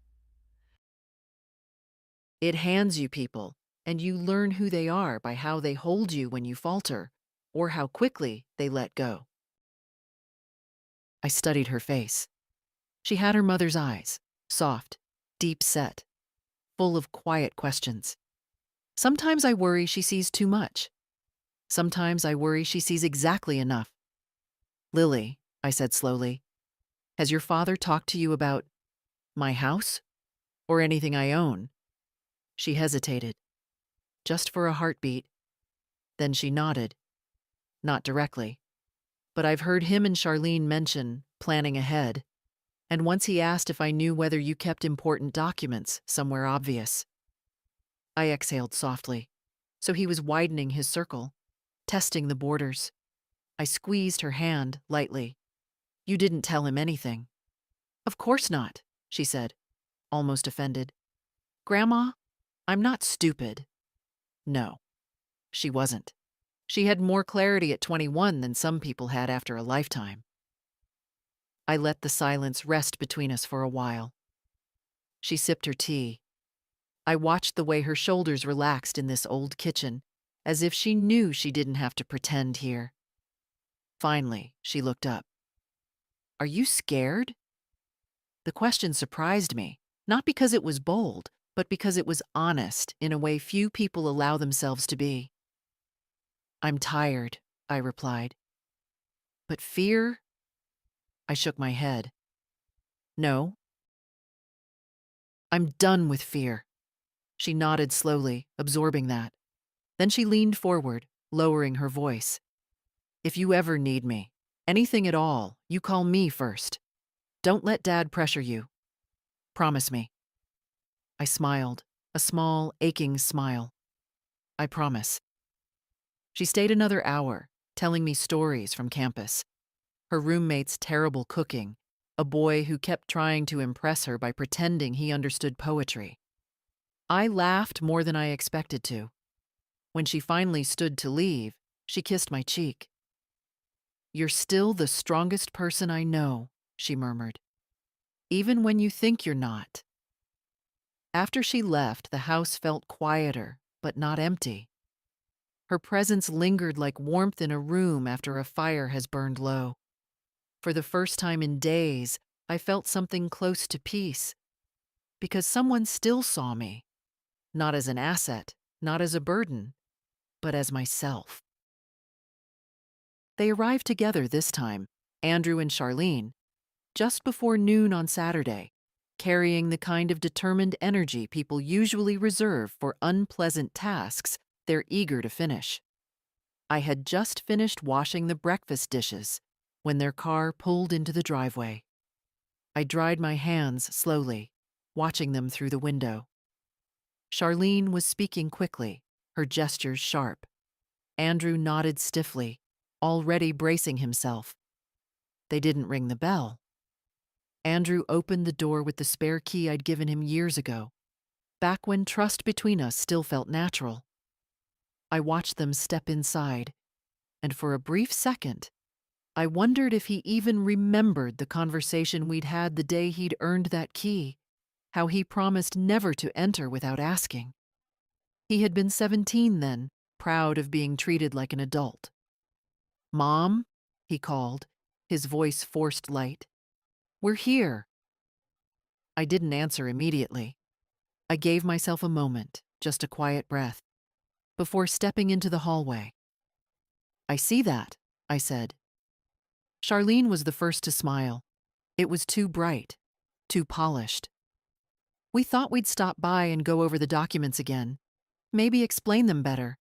It hands you people, and you learn who they are by how they hold you when you falter, or how quickly they let go. I studied her face. She had her mother's eyes, soft, deep-set, full of quiet questions. Sometimes I worry she sees too much. Sometimes I worry she sees exactly enough. "Lily," I said slowly, "has your father talked to you about my house or anything I own?" She hesitated, just for a heartbeat. Then she nodded. "Not directly. But I've heard him and Charlene mention planning ahead. And once he asked if I knew whether you kept important documents somewhere obvious." I exhaled softly. So he was widening his circle, testing the borders. I squeezed her hand lightly. "You didn't tell him anything." "Of course not," she said, almost offended. "Grandma, I'm not stupid." No, she wasn't. She had more clarity at 21 than some people had after a lifetime. I let the silence rest between us for a while. She sipped her tea. I watched the way her shoulders relaxed in this old kitchen, as if she knew she didn't have to pretend here. Finally, she looked up. "Are you scared?" The question surprised me, not because it was bold, but because it was honest in a way few people allow themselves to be. "I'm tired," I replied. "But fear?" I shook my head. "No. I'm done with fear." She nodded slowly, absorbing that. Then she leaned forward, lowering her voice. "If you ever need me, anything at all, you call me first. Don't let Dad pressure you. Promise me." I smiled, a small, aching smile. "I promise." She stayed another hour, telling me stories from campus. Her roommate's terrible cooking, a boy who kept trying to impress her by pretending he understood poetry. I laughed more than I expected to. When she finally stood to leave, she kissed my cheek. "You're still the strongest person I know," she murmured. "Even when you think you're not." After she left, the house felt quieter, but not empty. Her presence lingered like warmth in a room after a fire has burned low. For the first time in days, I felt something close to peace. Because someone still saw me. Not as an asset, not as a burden, but as myself. They arrived together this time, Andrew and Charlene, just before noon on Saturday, carrying the kind of determined energy people usually reserve for unpleasant tasks they're eager to finish. I had just finished washing the breakfast dishes when their car pulled into the driveway. I dried my hands slowly, watching them through the window. Charlene was speaking quickly, her gestures sharp. Andrew nodded stiffly, already bracing himself. They didn't ring the bell. Andrew opened the door with the spare key I'd given him years ago, back when trust between us still felt natural. I watched them step inside, and for a brief second, I wondered if he even remembered the conversation we'd had the day he'd earned that key, how he promised never to enter without asking. He had been 17 then, proud of being treated like an adult. "Mom?" he called, his voice forced light. "We're here." I didn't answer immediately. I gave myself a moment, just a quiet breath, before stepping into the hallway. "I see that," I said. Charlene was the first to smile. It was too bright, too polished. "We thought we'd stop by and go over the documents again. Maybe explain them better.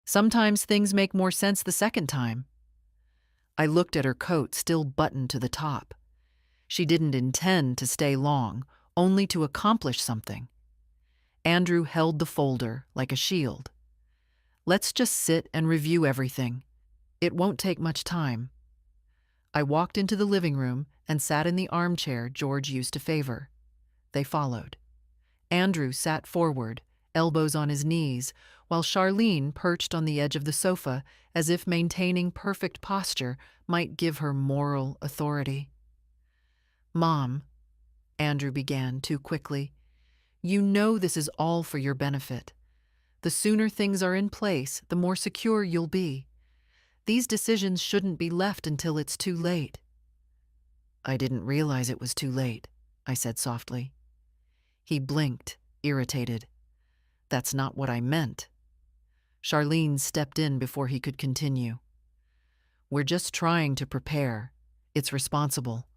Sometimes things make more sense the second time." I looked at her coat still buttoned to the top. She didn't intend to stay long, only to accomplish something. Andrew held the folder like a shield. "Let's just sit and review everything. It won't take much time." I walked into the living room and sat in the armchair George used to favor. They followed. Andrew sat forward, elbows on his knees, while Charlene perched on the edge of the sofa as if maintaining perfect posture might give her moral authority. "Mom," Andrew began too quickly, "you know this is all for your benefit. The sooner things are in place, the more secure you'll be. These decisions shouldn't be left until it's too late." "I didn't realize it was too late," I said softly. He blinked, irritated. "That's not what I meant." Charlene stepped in before he could continue. "We're just trying to prepare. It's responsible.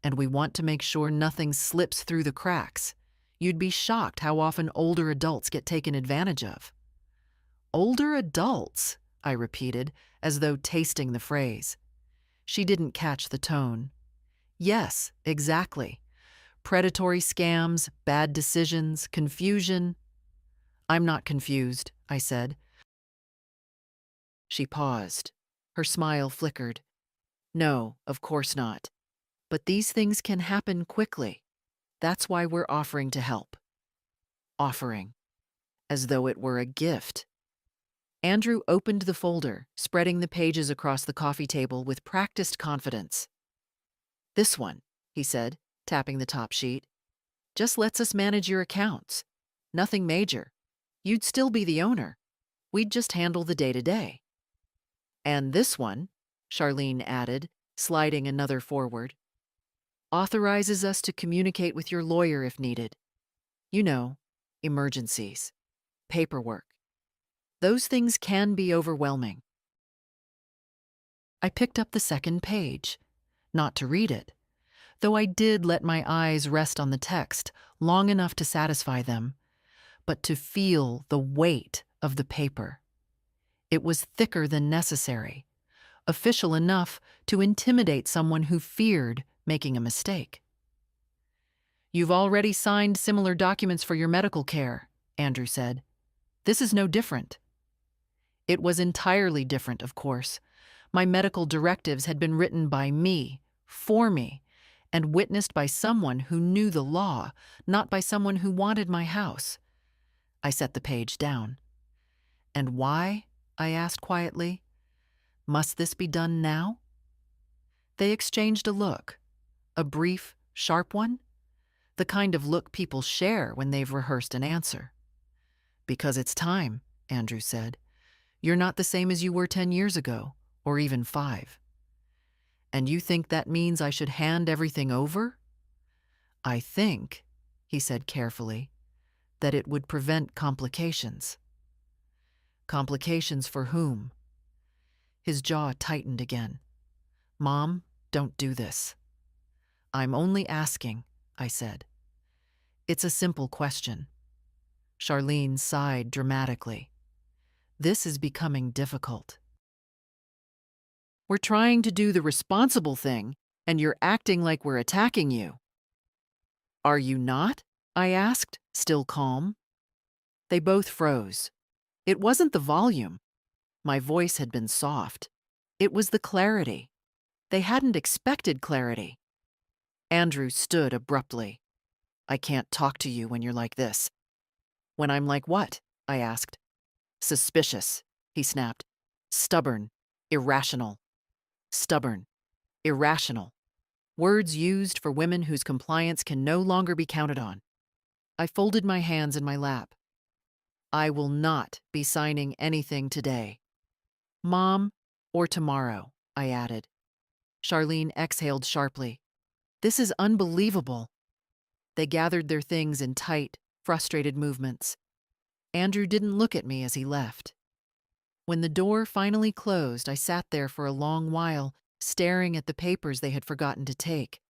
And we want to make sure nothing slips through the cracks. You'd be shocked how often older adults get taken advantage of." "Older adults," I repeated, as though tasting the phrase. She didn't catch the tone. "Yes, exactly. Predatory scams, bad decisions, confusion." "I'm not confused," I said. She paused. Her smile flickered. "No, of course not. But these things can happen quickly. That's why we're offering to help." Offering. As though it were a gift. Andrew opened the folder, spreading the pages across the coffee table with practiced confidence. "This one," he said, tapping the top sheet, "just lets us manage your accounts. Nothing major. You'd still be the owner. We'd just handle the day-to-day. And this one," Charlene added, sliding another forward, "authorizes us to communicate with your lawyer if needed. You know, emergencies, paperwork. Those things can be overwhelming." I picked up the second page, not to read it, though I did let my eyes rest on the text long enough to satisfy them, but to feel the weight of the paper. It was thicker than necessary, official enough to intimidate someone who feared making a mistake. "You've already signed similar documents for your medical care," Andrew said. "This is no different." It was entirely different, of course. My medical directives had been written by me, for me, and witnessed by someone who knew the law, not by someone who wanted my house. I set the page down. "And why?" I asked quietly. "Must this be done now?" They exchanged a look, a brief, sharp one, the kind of look people share when they've rehearsed an answer. "Because it's time," Andrew said. "You're not the same as you were 10 years ago, or even 5. "And you think that means I should hand everything over?" "I think," he said carefully, "that it would prevent complications." "Complications for whom?" His jaw tightened again. "Mom, don't do this." "I'm only asking," I said. "It's a simple question." Charlene sighed dramatically. "This is becoming difficult. We're trying to do the responsible thing, and you're acting like we're attacking you." "Are you not?" I asked, still calm. They both froze. It wasn't the volume. My voice had been soft. It was the clarity. They hadn't expected clarity. Andrew stood abruptly. "I can't talk to you when you're like this." "When I'm like what?" I asked. "Suspicious," he snapped. "Stubborn, Irrational. Stubborn. Irrational. Words used for women whose compliance can no longer be counted on. I folded my hands in my lap. I will not be signing anything today. Mom, or tomorrow, I added. Charlene exhaled sharply. This is unbelievable. They gathered their things in tight, frustrated movements. Andrew didn't look at me as he left. When the door finally closed, I sat there for a long while, staring at the papers they had forgotten to take,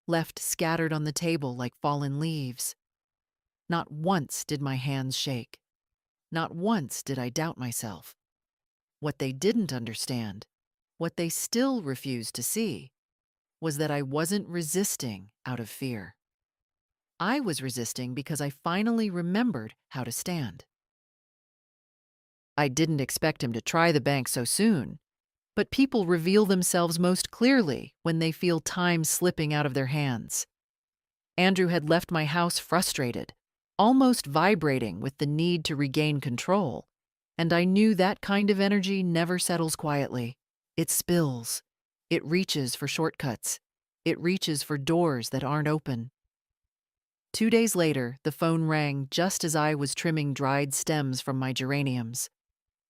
left scattered on the table like fallen leaves. Not once did my hands shake. Not once did I doubt myself. What they didn't understand, what they still refused to see, was that I wasn't resisting out of fear. I was resisting because I finally remembered how to stand. I didn't expect him to try the bank so soon, but people reveal themselves most clearly when they feel time slipping out of their hands. Andrew had left my house frustrated, almost vibrating with the need to regain control, and I knew that kind of energy never settles quietly. It spills. It reaches for shortcuts. It reaches for doors that aren't open. 2 days later, the phone rang just as I was trimming dried stems from my geraniums.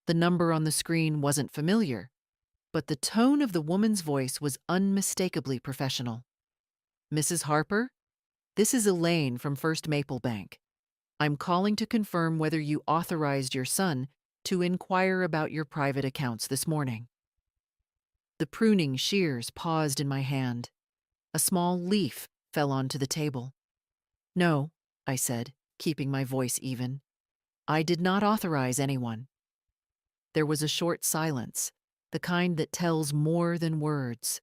The number on the screen wasn't familiar, but the tone of the woman's voice was unmistakably professional. Mrs. Harper, this is Elaine from First Maple Bank. I'm calling to confirm whether you authorized your son to inquire about your private accounts this morning. The pruning shears paused in my hand. A small leaf fell onto the table. No, I said, keeping my voice even. I did not authorize anyone. There was a short silence, the kind that tells more than words.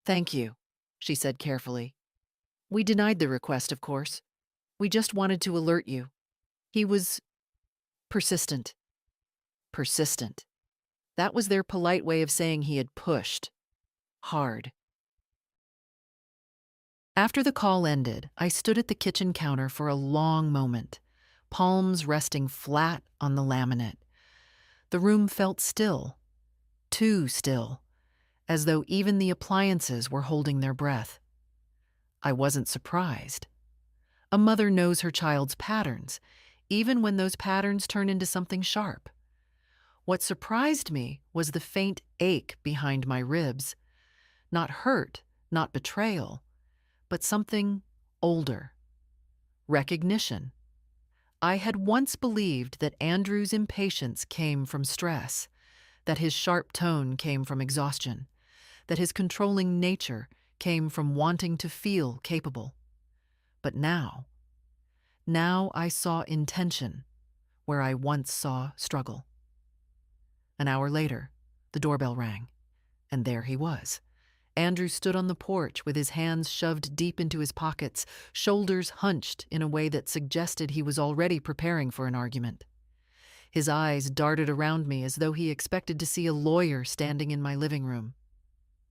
Thank you, she said carefully. We denied the request, of course. We just wanted to alert you. He was persistent. Persistent. That was their polite way of saying he had pushed. Hard. After the call ended, I stood at the kitchen counter for a long moment, palms resting flat on the laminate. The room felt still, too still, as though even the appliances were holding their breath. I wasn't surprised. A mother knows her child's patterns, even when those patterns turn into something sharp. What surprised me was the faint ache behind my ribs. Not hurt, not betrayal, but something older. Recognition. I had once believed that Andrew's impatience came from stress, that his sharp tone came from exhaustion, that his controlling nature came from wanting to feel capable. But now I saw intention where I once saw struggle. An hour later, the doorbell rang, and there he was. Andrew stood on the porch with his hands shoved deep into his pockets, shoulders hunched in a way that suggested he was already preparing for an argument. His eyes darted around me as though he expected to see a lawyer standing in my living room.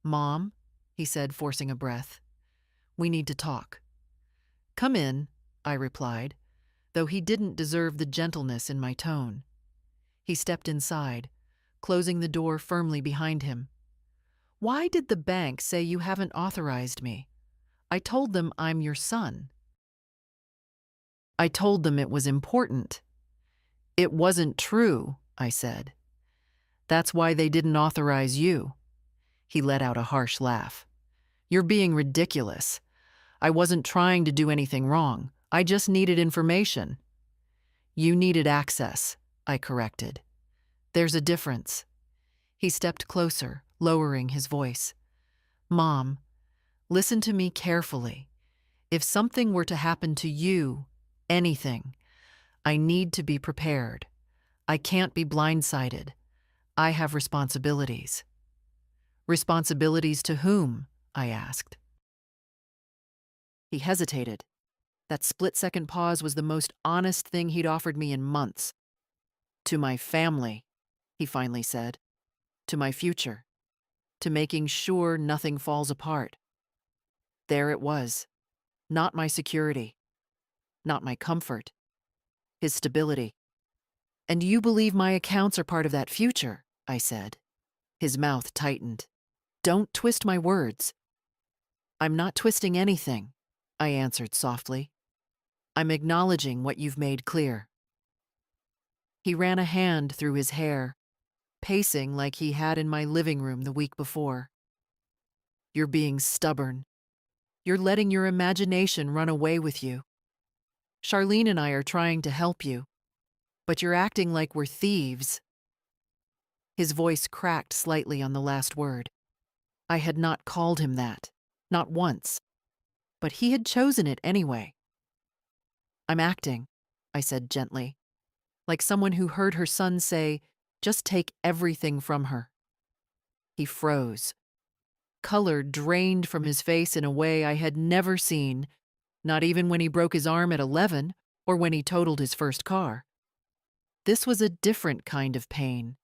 "Mom," he said, forcing a breath. "We need to talk." "Come in," I replied, though he didn't deserve the gentleness in my tone. He stepped inside, closing the door firmly behind him. "Why did the bank say you haven't authorized me? I told them I'm your son." I told them it was important. "It wasn't true," I said. "That's why they didn't authorize you." He let out a harsh laugh. "You're being ridiculous. I wasn't trying to do anything wrong. I just needed information." "You needed access," I corrected. "There's a difference." He stepped closer, lowering his voice. "Mom, listen to me carefully. If something were to happen to you, anything, I need to be prepared. I can't be blindsided. I have responsibilities." "Responsibilities to whom?" I asked. He hesitated. That split-second pause was the most honest thing he'd offered me in months. "To my family," he finally said. "To my future. To making sure nothing falls apart." There it was. Not my security. Not my comfort. His stability. "And you believe my accounts are part of that future?" I said. His mouth tightened. Don't twist my words. I'm not twisting anything, I answered softly. I'm acknowledging what you've made clear. He ran a hand through his hair, pacing like he had in my living room the week before. You're being stubborn. You're letting your imagination run away with you. Charlene and I are trying to help you, but you're acting like we're thieves. His voice cracked slightly on the last word. I had not called him that, not once, but he had chosen it anyway. I'm acting, I said gently, like someone who heard her son say, just take everything from her. He froze. Color drained from his face in a way I had never seen, not even when he broke his arm at 11 or when he totaled his first car. This was a different kind of pain,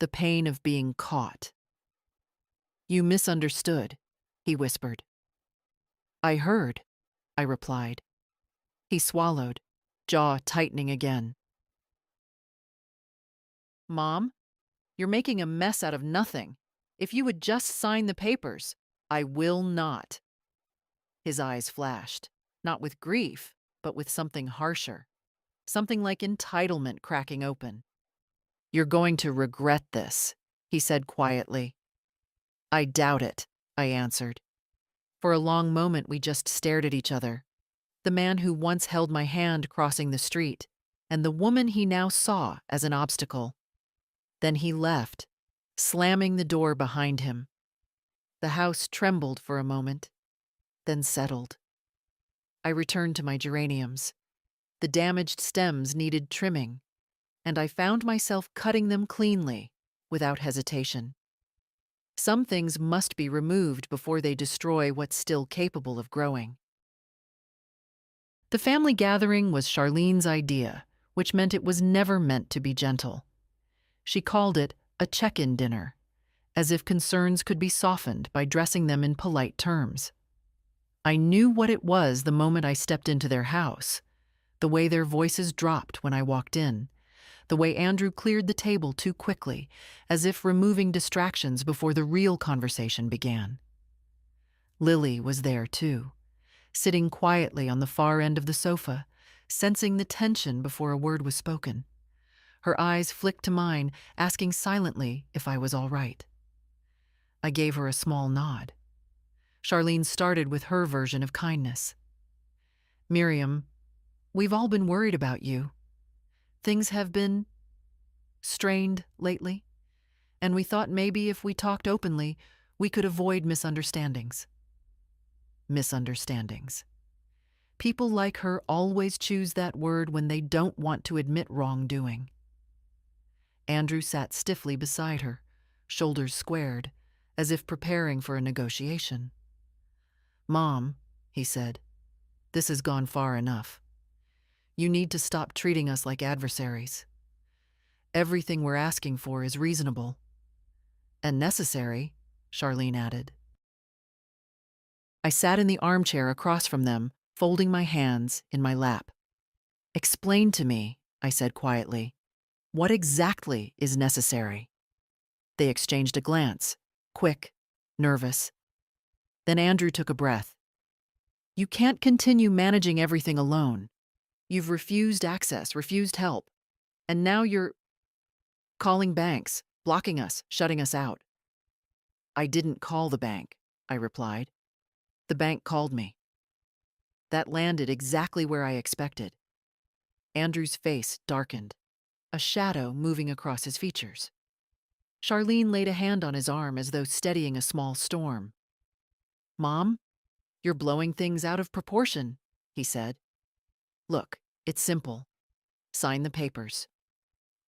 the pain of being caught. You misunderstood, he whispered. I heard, I replied. He swallowed, jaw tightening again. Mom, you're making a mess out of nothing. If you would just sign the papers. I will not. His eyes flashed, not with grief, but with something harsher, something like entitlement cracking open. You're going to regret this, he said quietly. I doubt it, I answered. For a long moment we just stared at each other, the man who once held my hand crossing the street, and the woman he now saw as an obstacle. Then he left, slamming the door behind him. The house trembled for a moment, then settled. I returned to my geraniums. The damaged stems needed trimming, and I found myself cutting them cleanly, without hesitation. Some things must be removed before they destroy what's still capable of growing. The family gathering was Charlene's idea, which meant it was never meant to be gentle. She called it a check-in dinner, as if concerns could be softened by dressing them in polite terms. I knew what it was the moment I stepped into their house, the way their voices dropped when I walked in, the way Andrew cleared the table too quickly, as if removing distractions before the real conversation began. Lily was there too, sitting quietly on the far end of the sofa, sensing the tension before a word was spoken. Her eyes flicked to mine, asking silently if I was all right. I gave her a small nod. Charlene started with her version of kindness. Miriam, we've all been worried about you. Things have been strained lately, and we thought maybe if we talked openly, we could avoid misunderstandings. Misunderstandings. People like her always choose that word when they don't want to admit wrongdoing. Andrew sat stiffly beside her, shoulders squared, as if preparing for a negotiation. Mom, he said, this has gone far enough. You need to stop treating us like adversaries. Everything we're asking for is reasonable. And necessary, Charlene added. I sat in the armchair across from them, folding my hands in my lap. Explain to me, I said quietly, what exactly is necessary? They exchanged a glance, quick, nervous. Then Andrew took a breath. You can't continue managing everything alone. You've refused access, refused help, and now you're calling banks, blocking us, shutting us out. I didn't call the bank, I replied. The bank called me. That landed exactly where I expected. Andrew's face darkened, a shadow moving across his features. Charlene laid a hand on his arm as though steadying a small storm. Mom, you're blowing things out of proportion, he said. Look, it's simple. Sign the papers.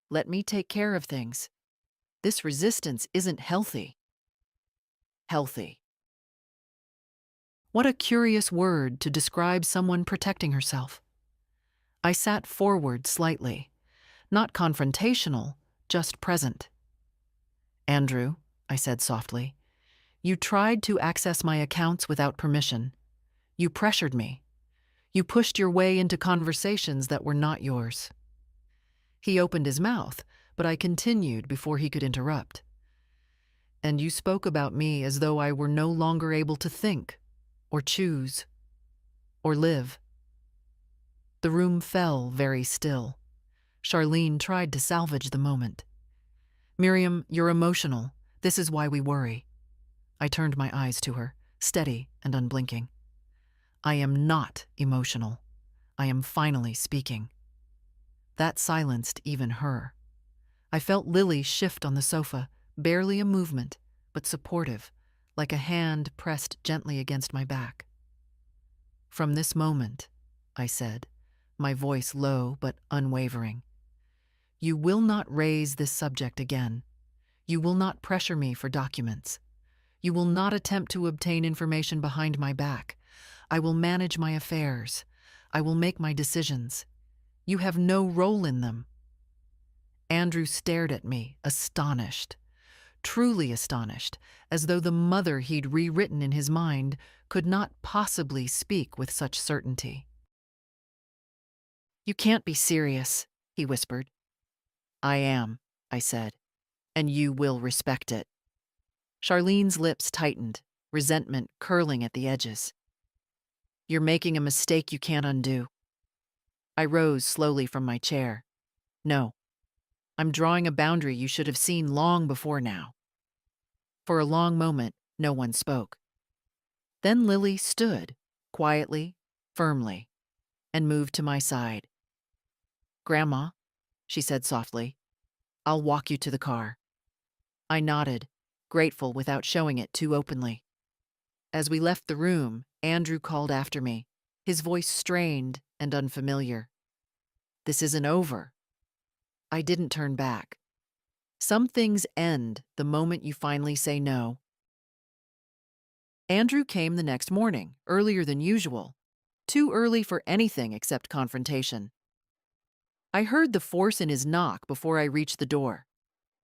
Let me take care of things. This resistance isn't healthy. Healthy. What a curious word to describe someone protecting herself. I sat forward slightly, not confrontational, just present. Andrew, I said softly, you tried to access my accounts without permission. You pressured me. You pushed your way into conversations that were not yours. He opened his mouth, but I continued before he could interrupt. And you spoke about me as though I were no longer able to think, or choose, or live. The room fell very still. Charlene tried to salvage the moment. Miriam, you're emotional. This is why we worry. I turned my eyes to her, steady and unblinking. I am not emotional. I am finally speaking. That silenced even her. I felt Lily shift on the sofa, barely a movement, but supportive, like a hand pressed gently against my back. From this moment, I said, my voice low but unwavering, you will not raise this subject again. You will not pressure me for documents. You will not attempt to obtain information behind my back. I will manage my affairs. I will make my decisions. You have no role in them. Andrew stared at me, astonished, truly astonished, as though the mother he'd rewritten in his mind could not possibly speak with such certainty. You can't be serious, he whispered. I am, I said, and you will respect it. Charlene's lips tightened, resentment curling at the edges. You're making a mistake you can't undo. I rose slowly from my chair. No, I'm drawing a boundary you should have seen long before now. For a long moment, no one spoke. Then Lily stood, quietly, firmly, and moved to my side. Grandma, she said softly, I'll walk you to the car. I nodded, grateful without showing it too openly. As we left the room, Andrew called after me, his voice strained and unfamiliar. This isn't over. I didn't turn back. Some things end the moment you finally say no. Andrew came the next morning, earlier than usual. Too early for anything except confrontation. I heard the force in his knock before I reached the door.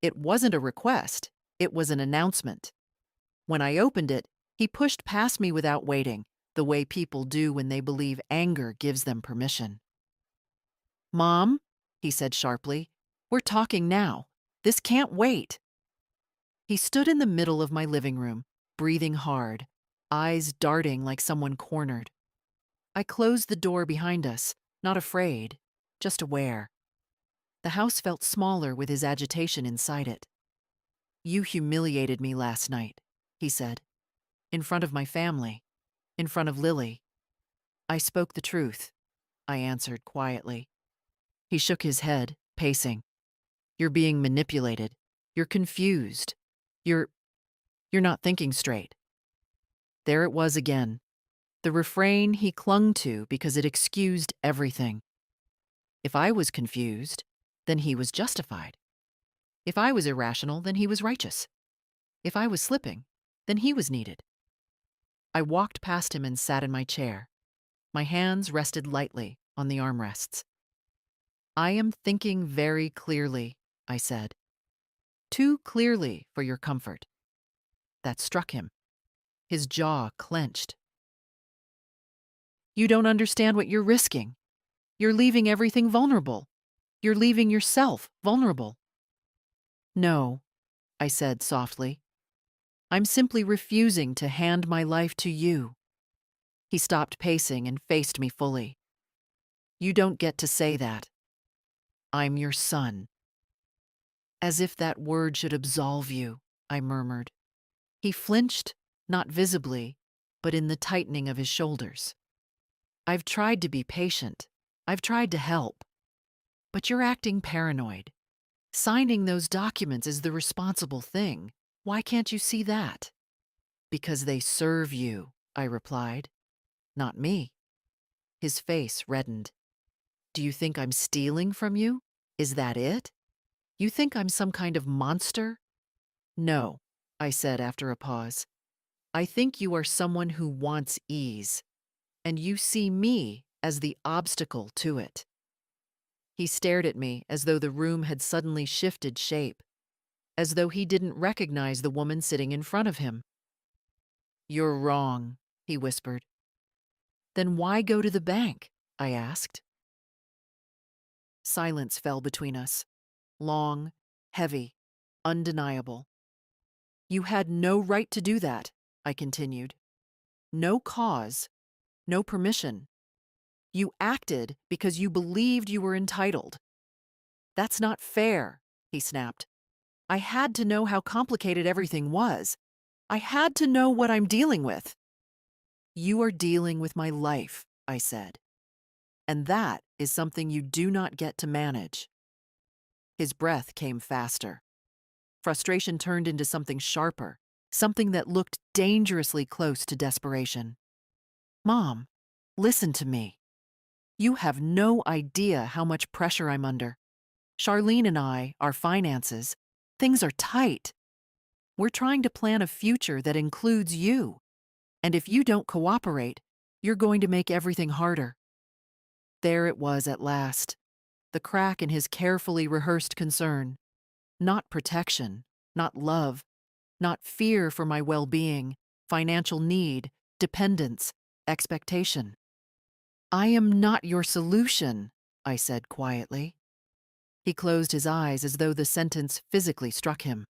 It wasn't a request, it was an announcement. When I opened it, he pushed past me without waiting, the way people do when they believe anger gives them permission. Mom, he said sharply, we're talking now. This can't wait. He stood in the middle of my living room, breathing hard, eyes darting like someone cornered. I closed the door behind us, not afraid, just aware. The house felt smaller with his agitation inside it. You humiliated me last night, he said, in front of my family, in front of Lily. I spoke the truth, I answered quietly. He shook his head, pacing. You're being manipulated. You're confused. You're not thinking straight. There it was again, the refrain he clung to because it excused everything. If I was confused, then he was justified. If I was irrational, then he was righteous. If I was slipping, then he was needed. I walked past him and sat in my chair. My hands rested lightly on the armrests. I am thinking very clearly, I said. Too clearly for your comfort. That struck him. His jaw clenched. You don't understand what you're risking. You're leaving everything vulnerable. You're leaving yourself vulnerable. No, I said softly. I'm simply refusing to hand my life to you. He stopped pacing and faced me fully. You don't get to say that. I'm your son. As if that word should absolve you, I murmured. He flinched, not visibly, but in the tightening of his shoulders. I've tried to be patient. I've tried to help. But you're acting paranoid. Signing those documents is the responsible thing. Why can't you see that? Because they serve you, I replied. Not me. His face reddened. Do you think I'm stealing from you? Is that it? You think I'm some kind of monster? No, I said after a pause. I think you are someone who wants ease, and you see me as the obstacle to it. He stared at me as though the room had suddenly shifted shape, as though he didn't recognize the woman sitting in front of him. You're wrong, he whispered. Then why go to the bank? I asked. Silence fell between us, long, heavy, undeniable. You had no right to do that, I continued. No cause, no permission. You acted because you believed you were entitled. That's not fair, he snapped. I had to know how complicated everything was. I had to know what I'm dealing with. You are dealing with my life, I said. And that is something you do not get to manage. His breath came faster. Frustration turned into something sharper, something that looked dangerously close to desperation. Mom, listen to me. You have no idea how much pressure I'm under. Charlene and I, our finances, things are tight. We're trying to plan a future that includes you. And if you don't cooperate, you're going to make everything harder. There it was at last, the crack in his carefully rehearsed concern. Not protection, not love, not fear for my well-being, financial need, dependence, expectation. I am not your solution, I said quietly. He closed his eyes as though the sentence physically struck him.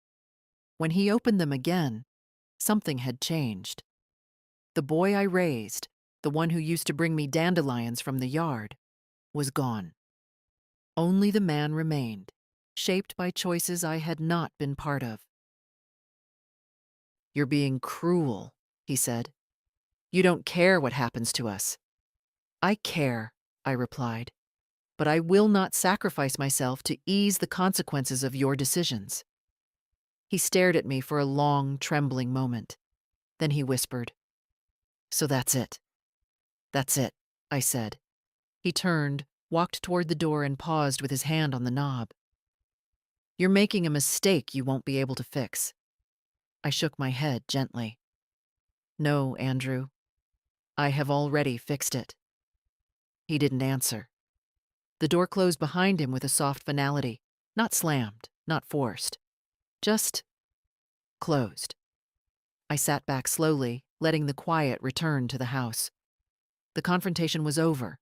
When he opened them again, something had changed. The boy I raised, the one who used to bring me dandelions from the yard, was gone. Only the man remained, shaped by choices I had not been part of. You're being cruel, he said. You don't care what happens to us. I care, I replied, but I will not sacrifice myself to ease the consequences of your decisions. He stared at me for a long, trembling moment. Then he whispered, So that's it. That's it, I said. He turned, walked toward the door and paused with his hand on the knob. You're making a mistake you won't be able to fix. I shook my head gently. No, Andrew. I have already fixed it. He didn't answer. The door closed behind him with a soft finality, not slammed, not forced. Just closed. I sat back slowly, letting the quiet return to the house. The confrontation was over,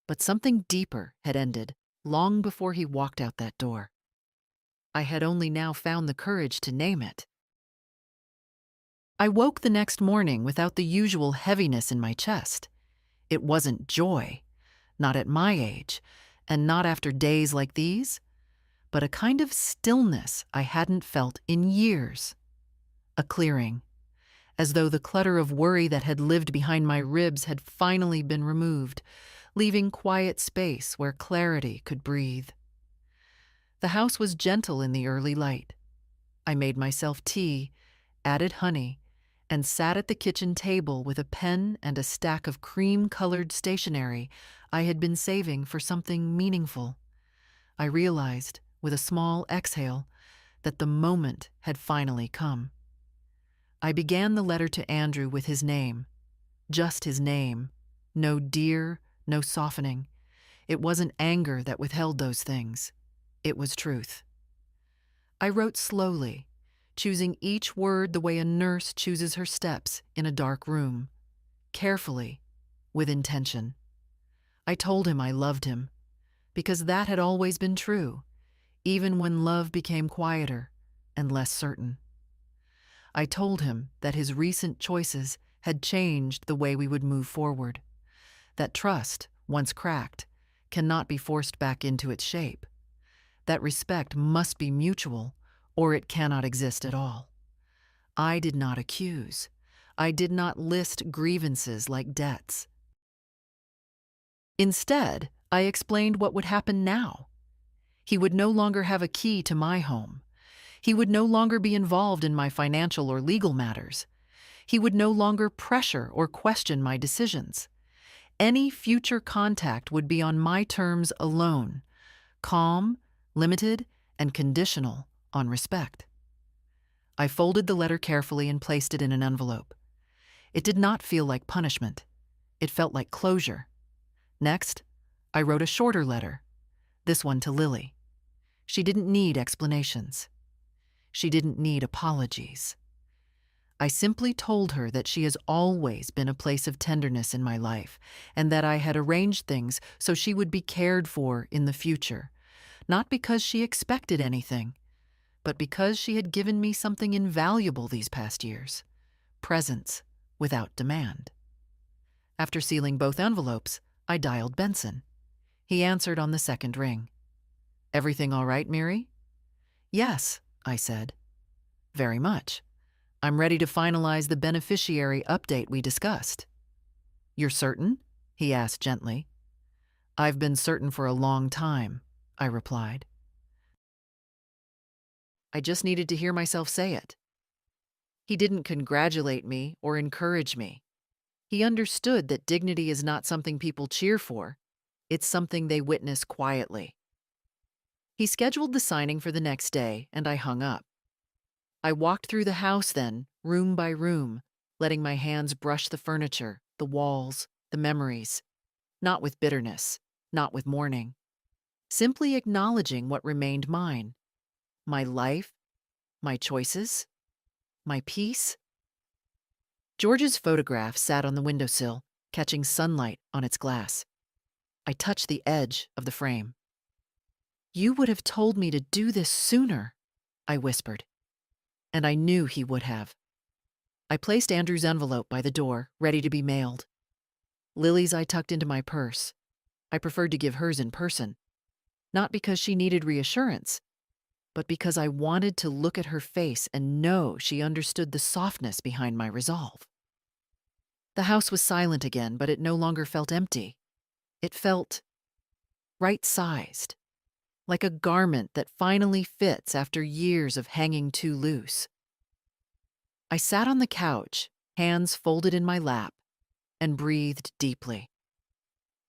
but something deeper had ended long before he walked out that door. I had only now found the courage to name it. I woke the next morning without the usual heaviness in my chest. It wasn't joy, not at my age, and not after days like these, but a kind of stillness I hadn't felt in years. A clearing, as though the clutter of worry that had lived behind my ribs had finally been removed, leaving quiet space where clarity could breathe. The house was gentle in the early light. I made myself tea, added honey, and sat at the kitchen table with a pen and a stack of cream-colored stationery I had been saving for something meaningful. I realized, with a small exhale, that the moment had finally come. I began the letter to Andrew with his name. Just his name. No dear, no softening. It wasn't anger that withheld those things. It was truth. I wrote slowly, choosing each word the way a nurse chooses her steps in a dark room. Carefully, with intention. I told him I loved him, because that had always been true, even when love became quieter and less certain. I told him that his recent choices had changed the way we would move forward, that trust, once cracked, cannot be forced back into its shape, that respect must be mutual or it cannot exist at all. I did not accuse. I did not list grievances like debts. Instead, I explained what would happen now. He would no longer have a key to my home. He would no longer be involved in my financial or legal matters. He would no longer pressure or question my decisions. Any future contact would be on my terms alone, calm, limited, and conditional on respect. I folded the letter carefully and placed it in an envelope. It did not feel like punishment. It felt like closure. Next, I wrote a shorter letter, this one to Lily. She didn't need explanations. She didn't need apologies. I simply told her that she has always been a place of tenderness in my life, and that I had arranged things so she would be cared for in the future, not because she expected anything, but because she had given me something invaluable these past years: presence without demand. After sealing both envelopes, I dialed Benson. He answered on the second ring. "Everything all right, Miri?" "Yes," I said. "Very much. I'm ready to finalize the beneficiary update we discussed." "You're certain?" he asked gently. "I've been certain for a long time," I replied. I just needed to hear myself say it. He didn't congratulate me or encourage me. He understood that dignity is not something people cheer for. It's something they witness quietly. He scheduled the signing for the next day, and I hung up. I walked through the house then, room by room, letting my hands brush the furniture, the walls, the memories. Not with bitterness, not with mourning. Simply acknowledging what remained mine. My life, my choices, my peace. George's photograph sat on the windowsill, catching sunlight on its glass. I touched the edge of the frame. "You would have told me to do this sooner," I whispered. And I knew he would have. I placed Andrew's envelope by the door, ready to be mailed. Lily's I tucked into my purse. I preferred to give hers in person. Not because she needed reassurance, but because I wanted to look at her face and know she understood the softness behind my resolve. The house was silent again, but it no longer felt empty. It felt right-sized, like a garment that finally fits after years of hanging too loose. I sat on the couch, hands folded in my lap, and breathed deeply.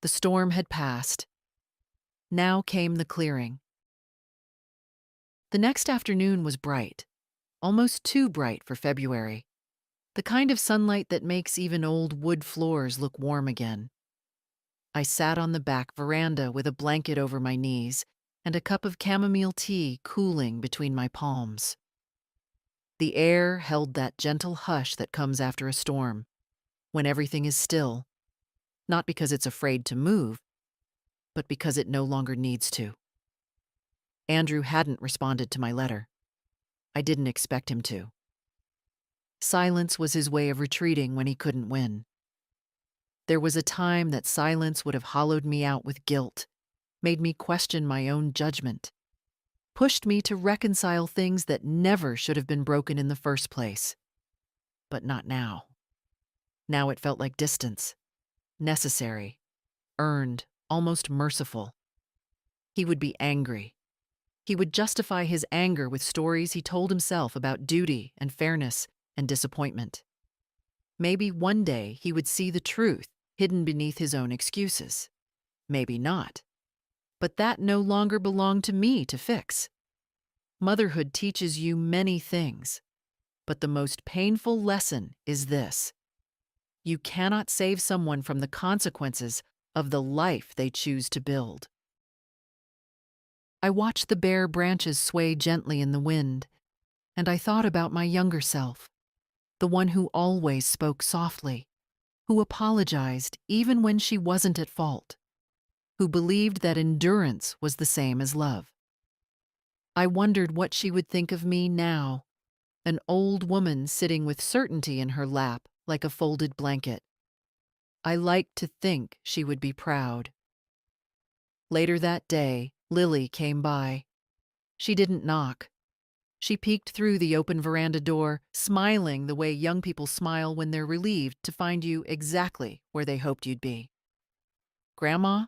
The storm had passed. Now came the clearing. The next afternoon was bright, almost too bright for February, the kind of sunlight that makes even old wood floors look warm again. I sat on the back veranda with a blanket over my knees and a cup of chamomile tea cooling between my palms. The air held that gentle hush that comes after a storm, when everything is still, not because it's afraid to move, but because it no longer needs to. Andrew hadn't responded to my letter. I didn't expect him to. Silence was his way of retreating when he couldn't win. There was a time that silence would have hollowed me out with guilt, made me question my own judgment, pushed me to reconcile things that never should have been broken in the first place. But not now. Now it felt like distance, necessary, earned, almost merciful. He would be angry. He would justify his anger with stories he told himself about duty and fairness and disappointment. Maybe one day he would see the truth hidden beneath his own excuses. Maybe not. But that no longer belonged to me to fix. Motherhood teaches you many things, but the most painful lesson is this: you cannot save someone from the consequences of the life they choose to build. I watched the bare branches sway gently in the wind, and I thought about my younger self, the one who always spoke softly, who apologized even when she wasn't at fault, who believed that endurance was the same as love. I wondered what she would think of me now, an old woman sitting with certainty in her lap like a folded blanket. I liked to think she would be proud. Later that day, Lily came by. She didn't knock. She peeked through the open veranda door, smiling the way young people smile when they're relieved to find you exactly where they hoped you'd be. "Grandma,"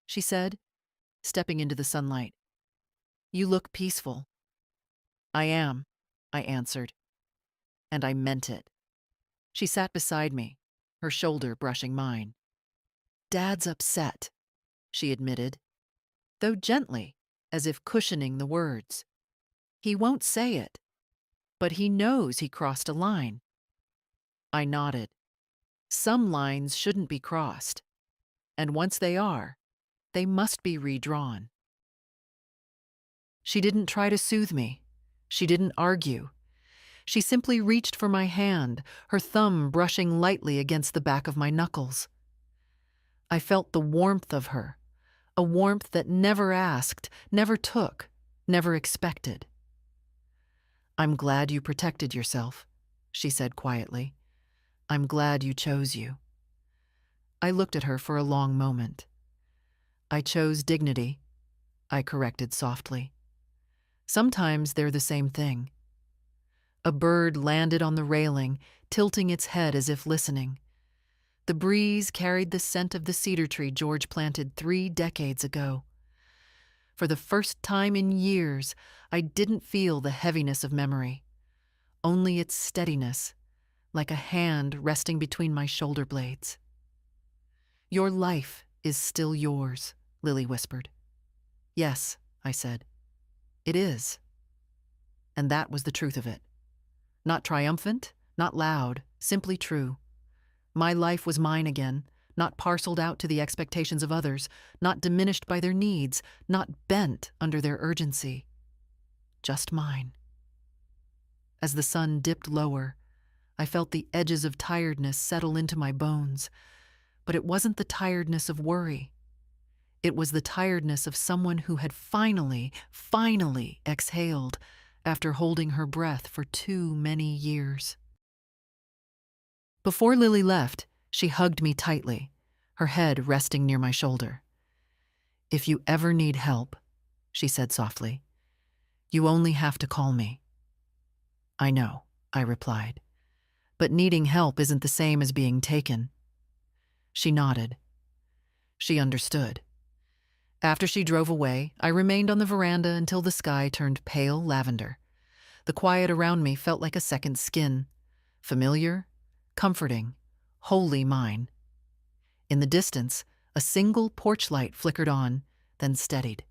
she said, stepping into the sunlight, "you look peaceful." "I am," I answered, and I meant it. She sat beside me, her shoulder brushing mine. "Dad's upset," she admitted, though gently, as if cushioning the words. "He won't say it, but he knows he crossed a line." I nodded. Some lines shouldn't be crossed, and once they are, they must be redrawn. She didn't try to soothe me. She didn't argue. She simply reached for my hand, her thumb brushing lightly against the back of my knuckles. I felt the warmth of her, a warmth that never asked, never took, never expected. I'm glad you protected yourself, she said quietly. I'm glad you chose you. I looked at her for a long moment. I chose dignity, I corrected softly. Sometimes they're the same thing. A bird landed on the railing, tilting its head as if listening. The breeze carried the scent of the cedar tree George planted 3 decades ago. For the first time in years, I didn't feel the heaviness of memory, only its steadiness, like a hand resting between my shoulder blades. Your life is still yours, Lily whispered. Yes, I said. It is. And that was the truth of it. Not triumphant, not loud, simply true. My life was mine again, not parceled out to the expectations of others, not diminished by their needs, not bent under their urgency. Just mine. As the sun dipped lower, I felt the edges of tiredness settle into my bones. But it wasn't the tiredness of worry. It was the tiredness of someone who had finally exhaled after holding her breath for too many years. Before Lily left, she hugged me tightly, her head resting near my shoulder. If you ever need help, she said softly, you only have to call me. I know, I replied, but needing help isn't the same as being taken. She nodded. She understood. After she drove away, I remained on the veranda until the sky turned pale lavender. The quiet around me felt like a second skin, familiar, comforting, wholly mine. In the distance, a single porch light flickered on, then steadied.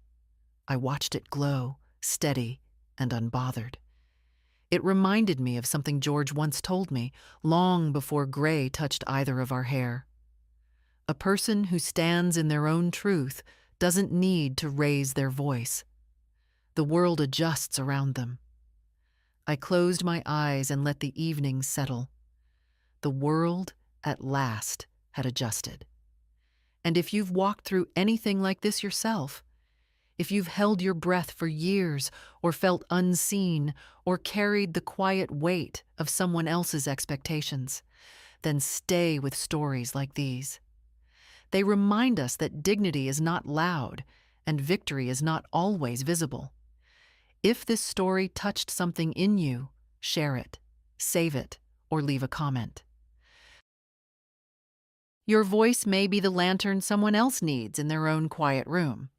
I watched it glow, steady and unbothered. It reminded me of something George once told me, long before gray touched either of our hair. A person who stands in their own truth doesn't need to raise their voice. The world adjusts around them. I closed my eyes and let the evening settle. The world, at last, had adjusted. And if you've walked through anything like this yourself, if you've held your breath for years, or felt unseen, or carried the quiet weight of someone else's expectations, then stay with stories like these. They remind us that dignity is not loud, and victory is not always visible. If this story touched something in you, share it, save it, or leave a comment. Your voice may be the lantern someone else needs in their own quiet room.